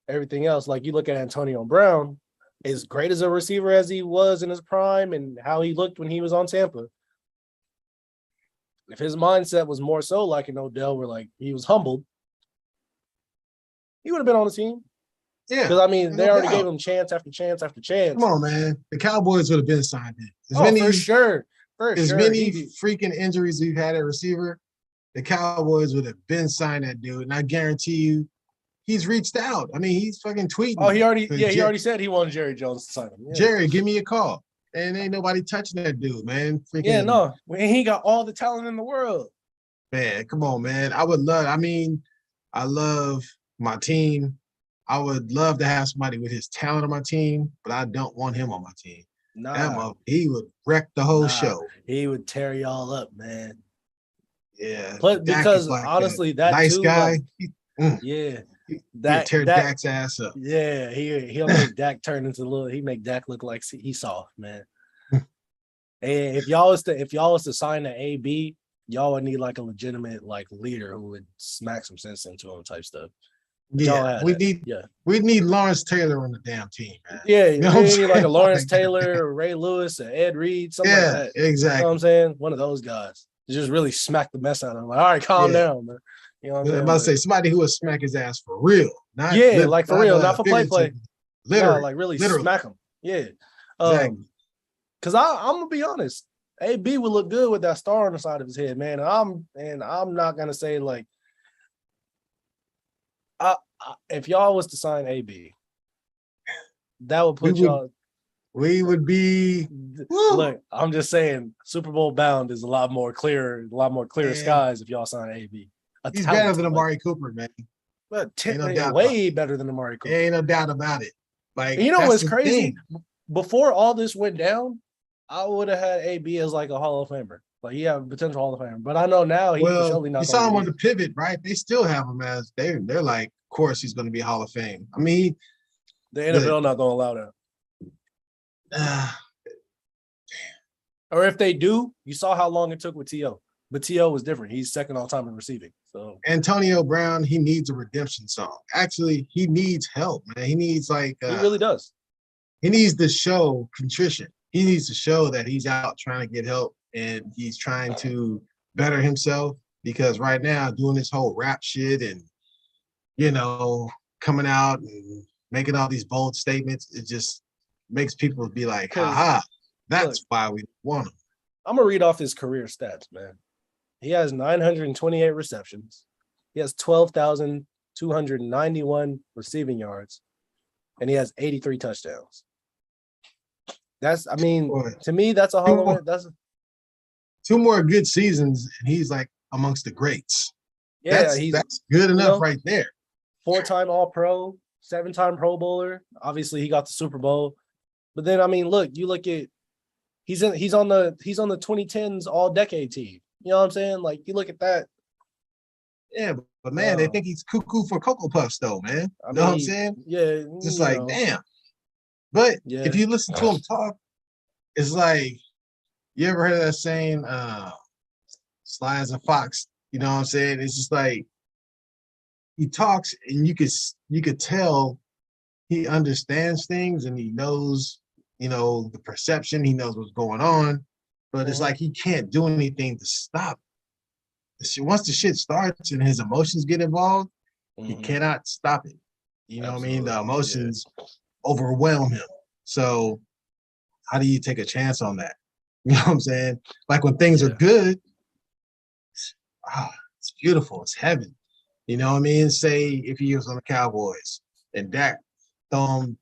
everything else. Like, you look at Antonio Brown, as great as a receiver as he was in his prime and how he looked when he was on Tampa. If his mindset was more so like an Odell, where like he was humbled, he would have been on the team. Yeah. Because I mean, they No already doubt. gave him chance after chance after Come chance. on, man. The Cowboys would have been signed in. Oh, for sure. As many freaking injuries we've had at receiver, the Cowboys would have been signed that dude. And I guarantee you, he's reached out. I mean, he's fucking tweeting. He already said he wanted Jerry Jones to sign him. Yeah. Jerry, give me a call. And ain't nobody touching that dude, man. Freaking, yeah, no. He got all the talent in the world. Man, come on, man. I love my team. I would love to have somebody with his talent on my team, but I don't want him on my team. Nah. He would wreck the whole show. He would tear y'all up, man. Yeah. But Dak because is like honestly, a that nice too, guy. like, yeah, He'll tear Dak's ass up. yeah, he'll make Dak turn into he make Dak look like he's soft, man. And if y'all was to sign an AB, y'all would need like a legitimate like leader who would smack some sense into him type stuff. Yeah, we need Lawrence Taylor on the damn team, man. Yeah, you know we need like a Lawrence Taylor, or Ray Lewis, or Ed Reed, something like that. Exactly. You know what I'm saying? One of those guys. Just really smack the mess out of him. Like, all right, calm down, man. You know what I'm saying? I'm about to say somebody who would smack his ass for real. Like for real, not for play. Literally. No, like really literally. smack him. Yeah. Exactly. Because I'm gonna be honest, AB would look good with that star on the side of his head, man. I'm not gonna say like, if y'all was to sign AB, that would put y'all. We would be. Look, I'm just saying, Super Bowl bound is a lot more clear skies if y'all sign AB. He's better than Amari Cooper, man. But way better than Amari Cooper. Ain't no doubt about it. Like, you know what's crazy? Before all this went down, I would have had AB as like a Hall of Famer. Like, he have potential Hall of Famer. But I know now he's surely not. You saw him on the pivot, right? They still have him as they're like, of course he's going to be Hall of Fame. I mean, the NFL not going to allow that. Or if they do, you saw how long it took with T.O. But T.O. was different. He's second all time in receiving. So Antonio Brown, he needs a redemption song. Actually, he needs help, man. He needs he really does. He needs to show contrition. He needs to show that he's out trying to get help and he's trying to better himself, because right now doing this whole rap shit and coming out and making all these bold statements, it just makes people be like, haha, that's why we want him. I'm gonna read off his career stats, man. He has 928 receptions. He has 12,291 receiving yards, and he has 83 touchdowns. To me, that's a Hall of Fame. That's 2 more good seasons, and he's like amongst the greats. Yeah, he's that's good you enough know right there. 4-time All-Pro, 7-time Pro Bowler. Obviously, he got the Super Bowl. But then I mean, look, you look at he's on the 2010s All-Decade team. You know what I'm saying? Like you look at that. Yeah, but man, they think he's cuckoo for Cocoa Puffs, though, man. I You know what I'm mean, saying? yeah, Just you like, know, damn. But yeah. if you listen to him talk, it's like, you ever heard of that saying, sly as a fox? You know what I'm saying? It's just like he talks and you could tell he understands things and he knows, the perception, he knows what's going on, but it's like he can't do anything to stop. Once the shit starts and his emotions get involved, he cannot stop it. You know what I mean? The emotions overwhelm him. So how do you take a chance on that? You know what I'm saying? Like when things are good, it's beautiful. It's heaven. You know what I mean? Say if he was on the Cowboys and Dak throw him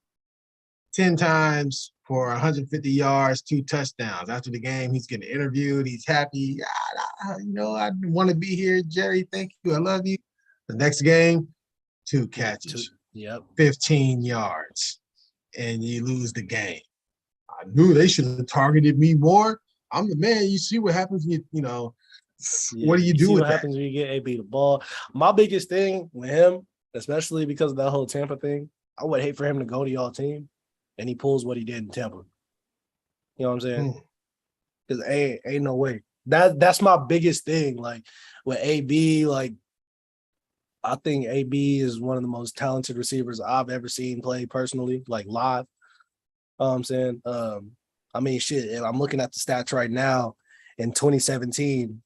10 times for 150 yards, 2 touchdowns. After the game, he's getting interviewed. He's happy. I want to be here, Jerry. Thank you. I love you. The next game, 2 catches, 15 yards, and you lose the game. I knew they should have targeted me more. I'm the man. You see what happens when what do you do see with what that? happens when you get AB the ball? My biggest thing with him, especially because of that whole Tampa thing, I would hate for him to go to y'all team and he pulls what he did in Tampa. You know what I'm saying? Because ain't no way. That's my biggest thing. Like with AB, like I think AB is one of the most talented receivers I've ever seen play personally, like live. You know what I'm saying? I mean, shit, if I'm looking at the stats right now. In 2017,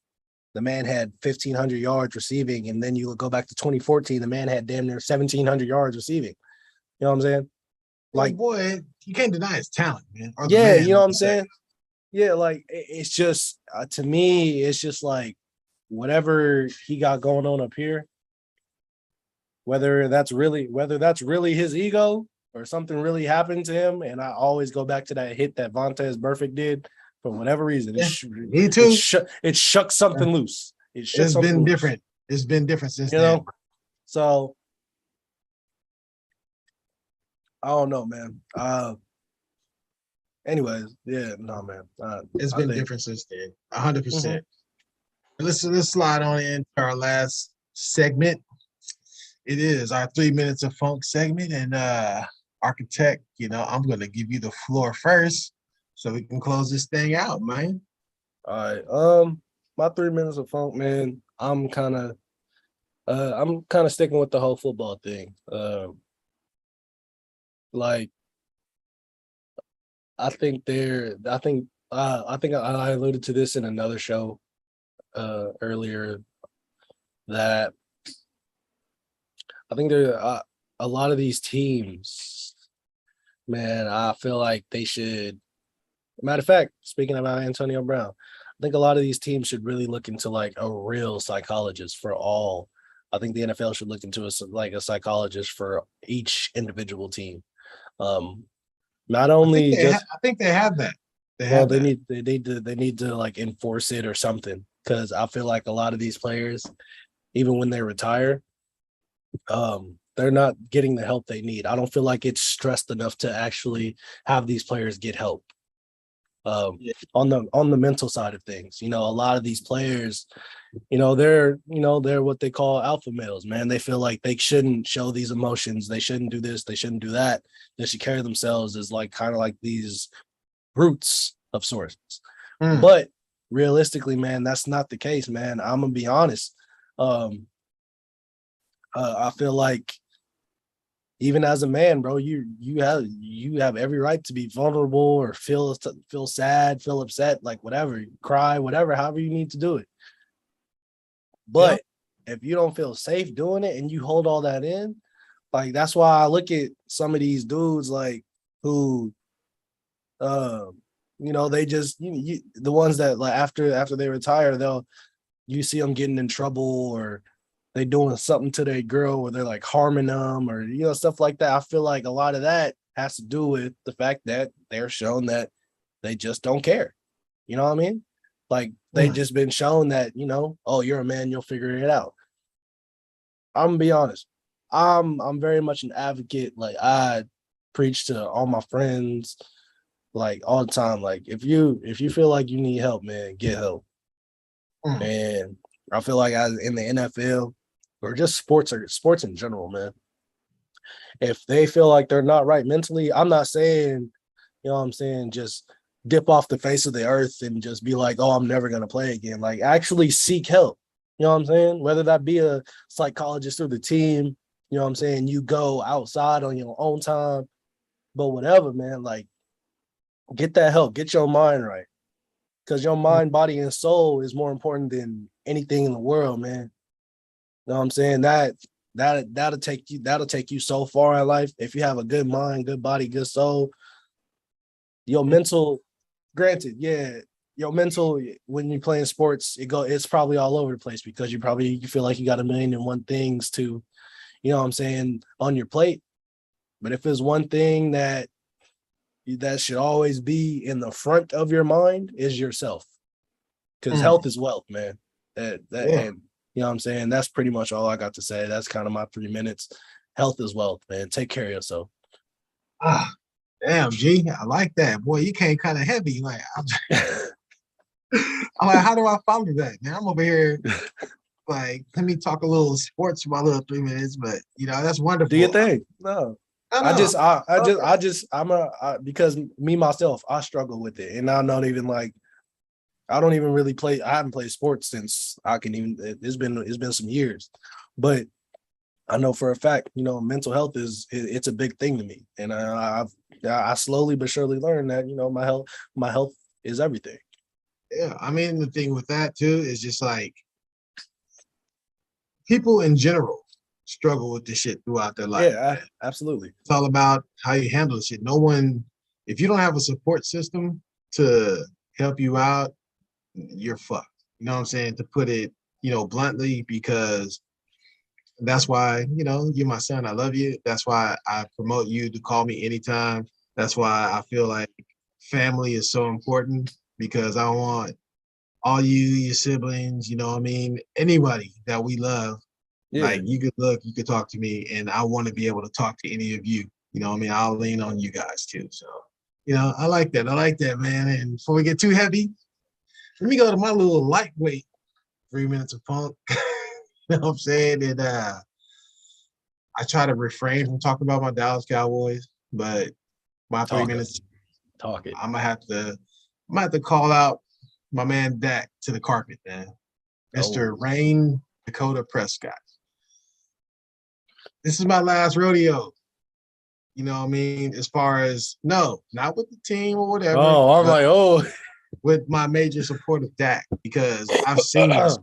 the man had 1,500 yards receiving, and then you go back to 2014, the man had damn near 1,700 yards receiving. You know what I'm saying? Like, boy, you can't deny his talent, man. Or yeah, man, you know like what I'm saying? Yeah, like it's just to me, it's just like whatever he got going on up here, whether that's really his ego or something really happened to him. And I always go back to that hit that Vontaze Burfict did for whatever reason. Me too. It shook something loose. It's been different. It's been different since then. So I don't know, man. Anyways, yeah, no, man. It's been different since then. 100%. Let's slide on into our last segment. It is our 3 minutes of funk segment, and Architect, I'm gonna give you the floor first so we can close this thing out, man. All right. My 3 minutes of funk, man. I'm kind of sticking with the whole football thing. Like I think I alluded to this in another show earlier that I think there are a lot of these teams, man, I feel like they should. Matter of fact, speaking about Antonio Brown, I think a lot of these teams should really look into like a real psychologist for all. I think the NFL should look into a psychologist for each individual team. Not only I think they have that. They need to like enforce it or something, because I feel like a lot of these players, even when they retire, they're not getting the help they need. I don't feel like it's stressed enough to actually have these players get help. On the mental side of things, a lot of these players, they're what they call alpha males, man. They feel like they shouldn't show these emotions. They shouldn't do this. They shouldn't do that. They should carry themselves as like kind of like these brutes of sorts. But realistically, man, that's not the case, man. I'm gonna be honest. I feel like even as a man, bro, you have every right to be vulnerable or feel sad, feel upset, like whatever, cry, whatever, however you need to do it. But if you don't feel safe doing it and you hold all that in, like that's why I look at some of these dudes like who, they just the ones that like after they retire, you see them getting in trouble or they doing something to their girl or they're like harming them or stuff like that. I feel like a lot of that has to do with the fact that they're shown that they just don't care. You know what I mean? Like they just been shown that, oh, you're a man, you'll figure it out. I'm gonna be honest. I'm very much an advocate. Like I preach to all my friends, like all the time. Like if you feel like you need help, man, get help. Mm, And I feel like as in the NFL or just sports or sports in general, man. If they feel like they're not right mentally, I'm not saying, you know what I'm saying, just dip off the face of the earth and just be like, oh, I'm never gonna play again. Like actually seek help. You know what I'm saying? Whether that be a psychologist or the team, you know what I'm saying? You go outside on your own time, but whatever, man, like get that help, get your mind right. Because your mm, mind, body, and soul is more important than anything in the world, man. You know what I'm saying? That'll take you so far in life. If you have a good mind, good body, good soul, your mental, granted, yeah, your mental when you're playing sports, it's probably all over the place because you feel like you got a million and one things to, you know what I'm saying, on your plate. But if there's one thing that should always be in the front of your mind is yourself. Because mm. health is wealth, man. That Yeah. and you know what I'm saying? That's pretty much all I got to say. That's kind of my 3 minutes. Health is wealth, man. Take care of yourself. Ah, damn, G. I like that. Boy, you came kind of heavy. Like, I'm like, how do I follow that, man? I'm over here like, let me talk a little sports for my little 3 minutes, but that's Do you wonderful. think? No. I I know. just, because me myself, I struggle with it, and I don't even like. I don't even really play. I haven't played sports since I can even. It's been some years, but I know for a fact, mental health it's a big thing to me, and I slowly but surely learned that my health is everything. Yeah, I mean, the thing with that too is just like people in general struggle with this shit throughout their life, Yeah, man. absolutely. It's all about how you handle shit. No one, if you don't have a support system to help you out, you're fucked. You know what I'm saying? To put it, bluntly, because that's why, you're my son. I love you. That's why I promote you to call me anytime. That's why I feel like family is so important because I want all you, your siblings, what I mean, anybody that we love, Yeah, like you could talk to me, and I want to be able to talk to any of you. I mean, I'll lean on you guys too. So, I like that. I like that, man. And before we get too heavy, let me go to my little lightweight 3 minutes of funk. You know what I'm saying? And I try to refrain from talking about my Dallas Cowboys, but my three talk it, minutes, talk it. I'm gonna have to call out my man Dak to the carpet, man. Mr. Oh, Rain Dakota Prescott. This is my last rodeo. You know what I mean? As far as no, not with the team or whatever, oh, I'm but like, oh, with my major support of Dak because I've seen this.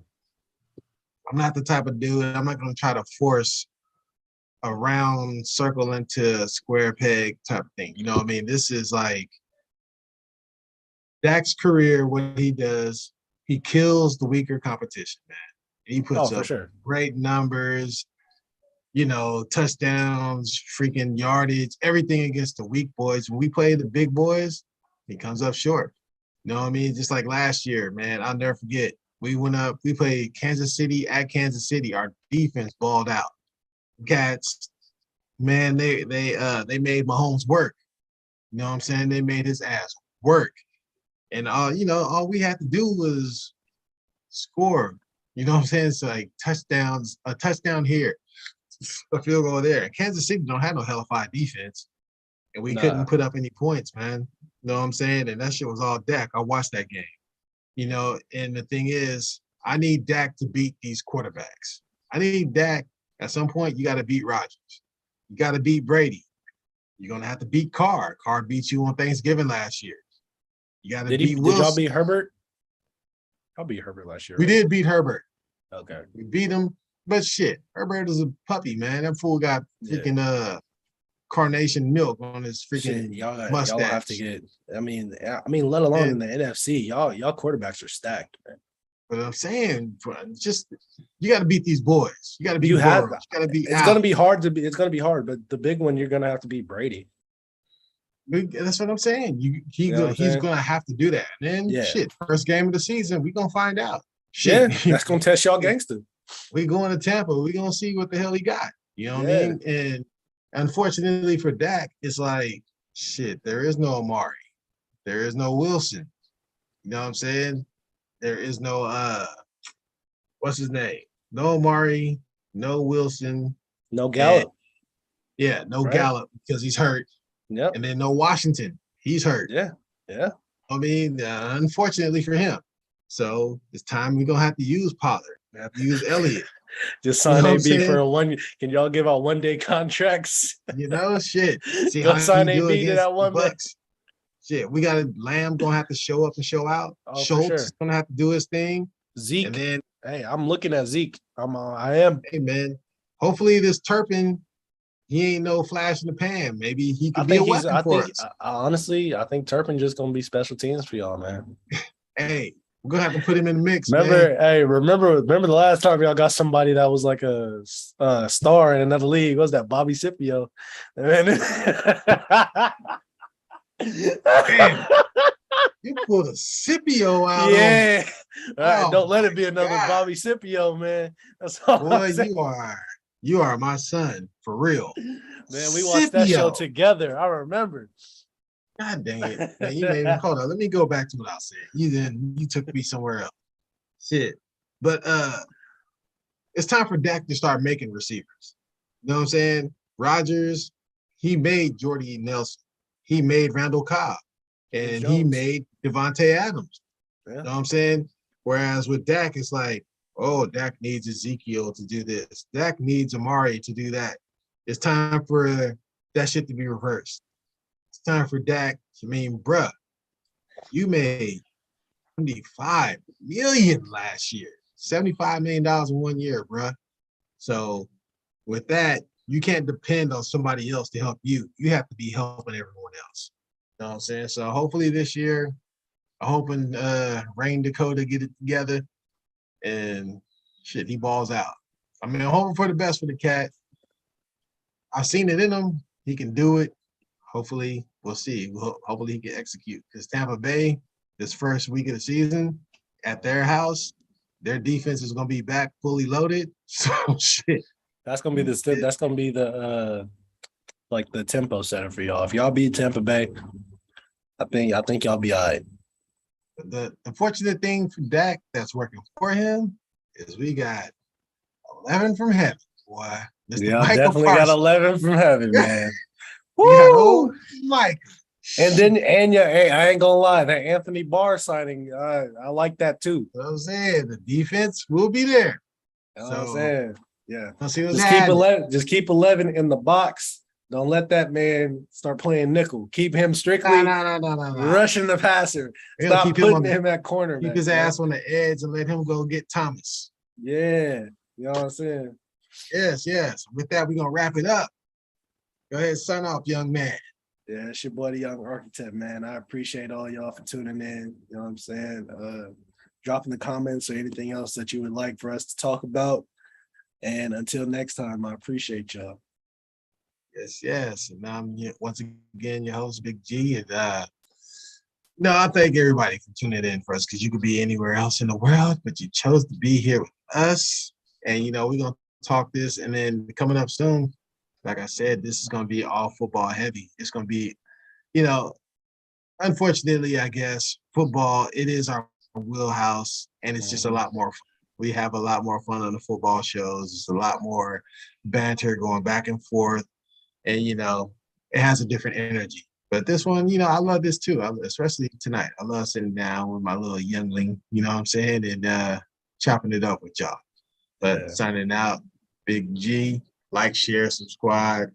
I'm not the type of dude. I'm not going to try to force a round circle into a square peg type thing. You know what I mean? This is like Dak's career. What he does, he kills the weaker competition, man. He oh, puts for up sure. great numbers. Touchdowns, freaking yardage, everything against the weak boys. When we play the big boys, he comes up short. You know what I mean? Just like last year, man, I'll never forget. We went up, we played Kansas City at Kansas City. Our defense balled out. Cats, man, they made Mahomes work. You know what I'm saying? They made his ass work. And all we had to do was score. You know what I'm saying? It's like touchdowns, a touchdown here, a field goal there. Kansas City don't have no hellified defense, and we couldn't Nah, put up any points, man. You know what I'm saying? And that shit was all Dak. I watched that game. And the thing is, I need Dak to beat these quarterbacks. I need Dak at some point. You got to beat Rodgers. You got to beat Brady. You're gonna have to beat Carr. Carr beat you on Thanksgiving last year. You got to did he? beat Did y'all Wilson. beat Herbert? Y'all beat Herbert last year, We right? did beat Herbert. Okay. We beat him, but shit, Herbert is a puppy, man. That fool got Yeah. freaking carnation milk on his Shit, freaking y'all have to mustache. get. Let alone in And the NFC, y'all quarterbacks are stacked, man. but I'm saying, just you got to beat these boys. You got to You beat have. Burrows. You got to beat It's gonna Allen. be hard to be. It's gonna be hard, but the big one you're gonna have to beat Brady. That's what I'm saying. You know what I'm He's saying? gonna have to do that. And then Yeah, shit, first game of the season, we gonna find out. Shit, yeah. That's gonna test y'all gangster. We going to Tampa. We gonna see what the hell he got. You know what I Yeah. mean? And unfortunately for Dak, it's like shit. There is no Amari. There is no Wilson. You know what I'm saying? There is no what's his name? No Amari, no Wilson, No and Gallup. yeah, no Right. Gallup because he's hurt, Yep. and then no Washington. He's hurt. Yeah. Yeah. I mean, unfortunately for him. So it's time we're gonna have to use Pollard. We have to use Elliott. Just You know sign what I'm AB for saying? a one. Can y'all give out 1-day contracts? You know, shit. See Go how sign he do AB to against that the 1 day. Bucks. Shit, we got a Lamb gonna have to show up and show out. Oh, for Schultz sure. is gonna have to do his thing. Zeke. And then, Hey, I'm looking at Zeke. I am. hey man, hopefully this Turpin, he ain't no flash in the pan. Maybe he I could be a think he's. weapon I for think us. honestly, I think Turpin just gonna be special teams for y'all, man. Hey, we're gonna have to put him in the mix, man. Remember the last time y'all got somebody that was like a star in another league? What was that, Bobby Scipio? Damn, you pulled a Scipio out on me. Yeah. All right, Oh don't let my it be another God. Bobby Scipio, man. That's all Boy, I'm saying. you are my son for real. Man, we watched that show Scipio. together. I remember. God dang it. Man, you made me hold on. Let me go back to what I said. You took me somewhere else. Shit. But it's time for Dak to start making receivers. You know what I'm saying? Rodgers, he made Jordy Nelson. He made Randall Cobb. And he Jones. made Devontae Adams. Yeah. You know what I'm saying? Whereas with Dak, it's like, oh, Dak needs Ezekiel to do this. Dak needs Amari to do that. It's time for that shit to be reversed. It's time for Dak. I mean, bruh, you made 75 million last year, $75 million in 1 year, bruh. So with that, you can't depend on somebody else to help you. You have to be helping everyone else. You know what I'm saying? So hopefully this year, I'm hoping Rain Dakota get it together and shit, he balls out. I mean, I'm hoping for the best for the cat. I've seen it in him. He can do it. Hopefully, we'll see. Hopefully he can execute. Because Tampa Bay, this first week of the season, at their house, their defense is gonna be back fully loaded. So shit. That's gonna be the like the tempo setter for y'all. If y'all beat Tampa Bay, I think y'all be all right. The unfortunate thing for Dak that's working for him is we got 11 from heaven, boy. Mr. Yeah, Michael definitely got Parsons. 11 from heaven, man. You got old Woo! Mike. Hey, I ain't gonna lie, that Anthony Barr signing, I like that too. You know what I'm saying? The defense will be there. You know what I'm saying? Yeah. Let's see what's Just keep happening. 11. Just keep 11 in the box. Don't let that man start playing nickel. Keep him strictly No. rushing the passer. We're gonna Stop keep putting him at corner. keep his ass on the edge and let him go get Thomas. Yeah. You know what I'm saying? Yes. With that, we're gonna wrap it up. Go ahead, sign off, young man. Yeah, it's your boy, the Young Architect, man. I appreciate all y'all for tuning in. You know what I'm saying? Drop in the comments or anything else that you would like for us to talk about. And until next time, I appreciate y'all. Yes. And I'm once again your host, Big G. And no, I thank everybody for tuning in for us because you could be anywhere else in the world, but you chose to be here with us. And we're gonna talk this, and then coming up soon, like I said, this is gonna be all football heavy. It's gonna be, unfortunately, I guess football, it is our wheelhouse, and it's just a lot more fun. We have a lot more fun on the football shows. It's a lot more banter going back and forth, and it has a different energy. But this one, I love this too, especially tonight. I love sitting down with my little youngling, you know what I'm saying, and chopping it up with y'all. But signing out, Big G, like, share, subscribe.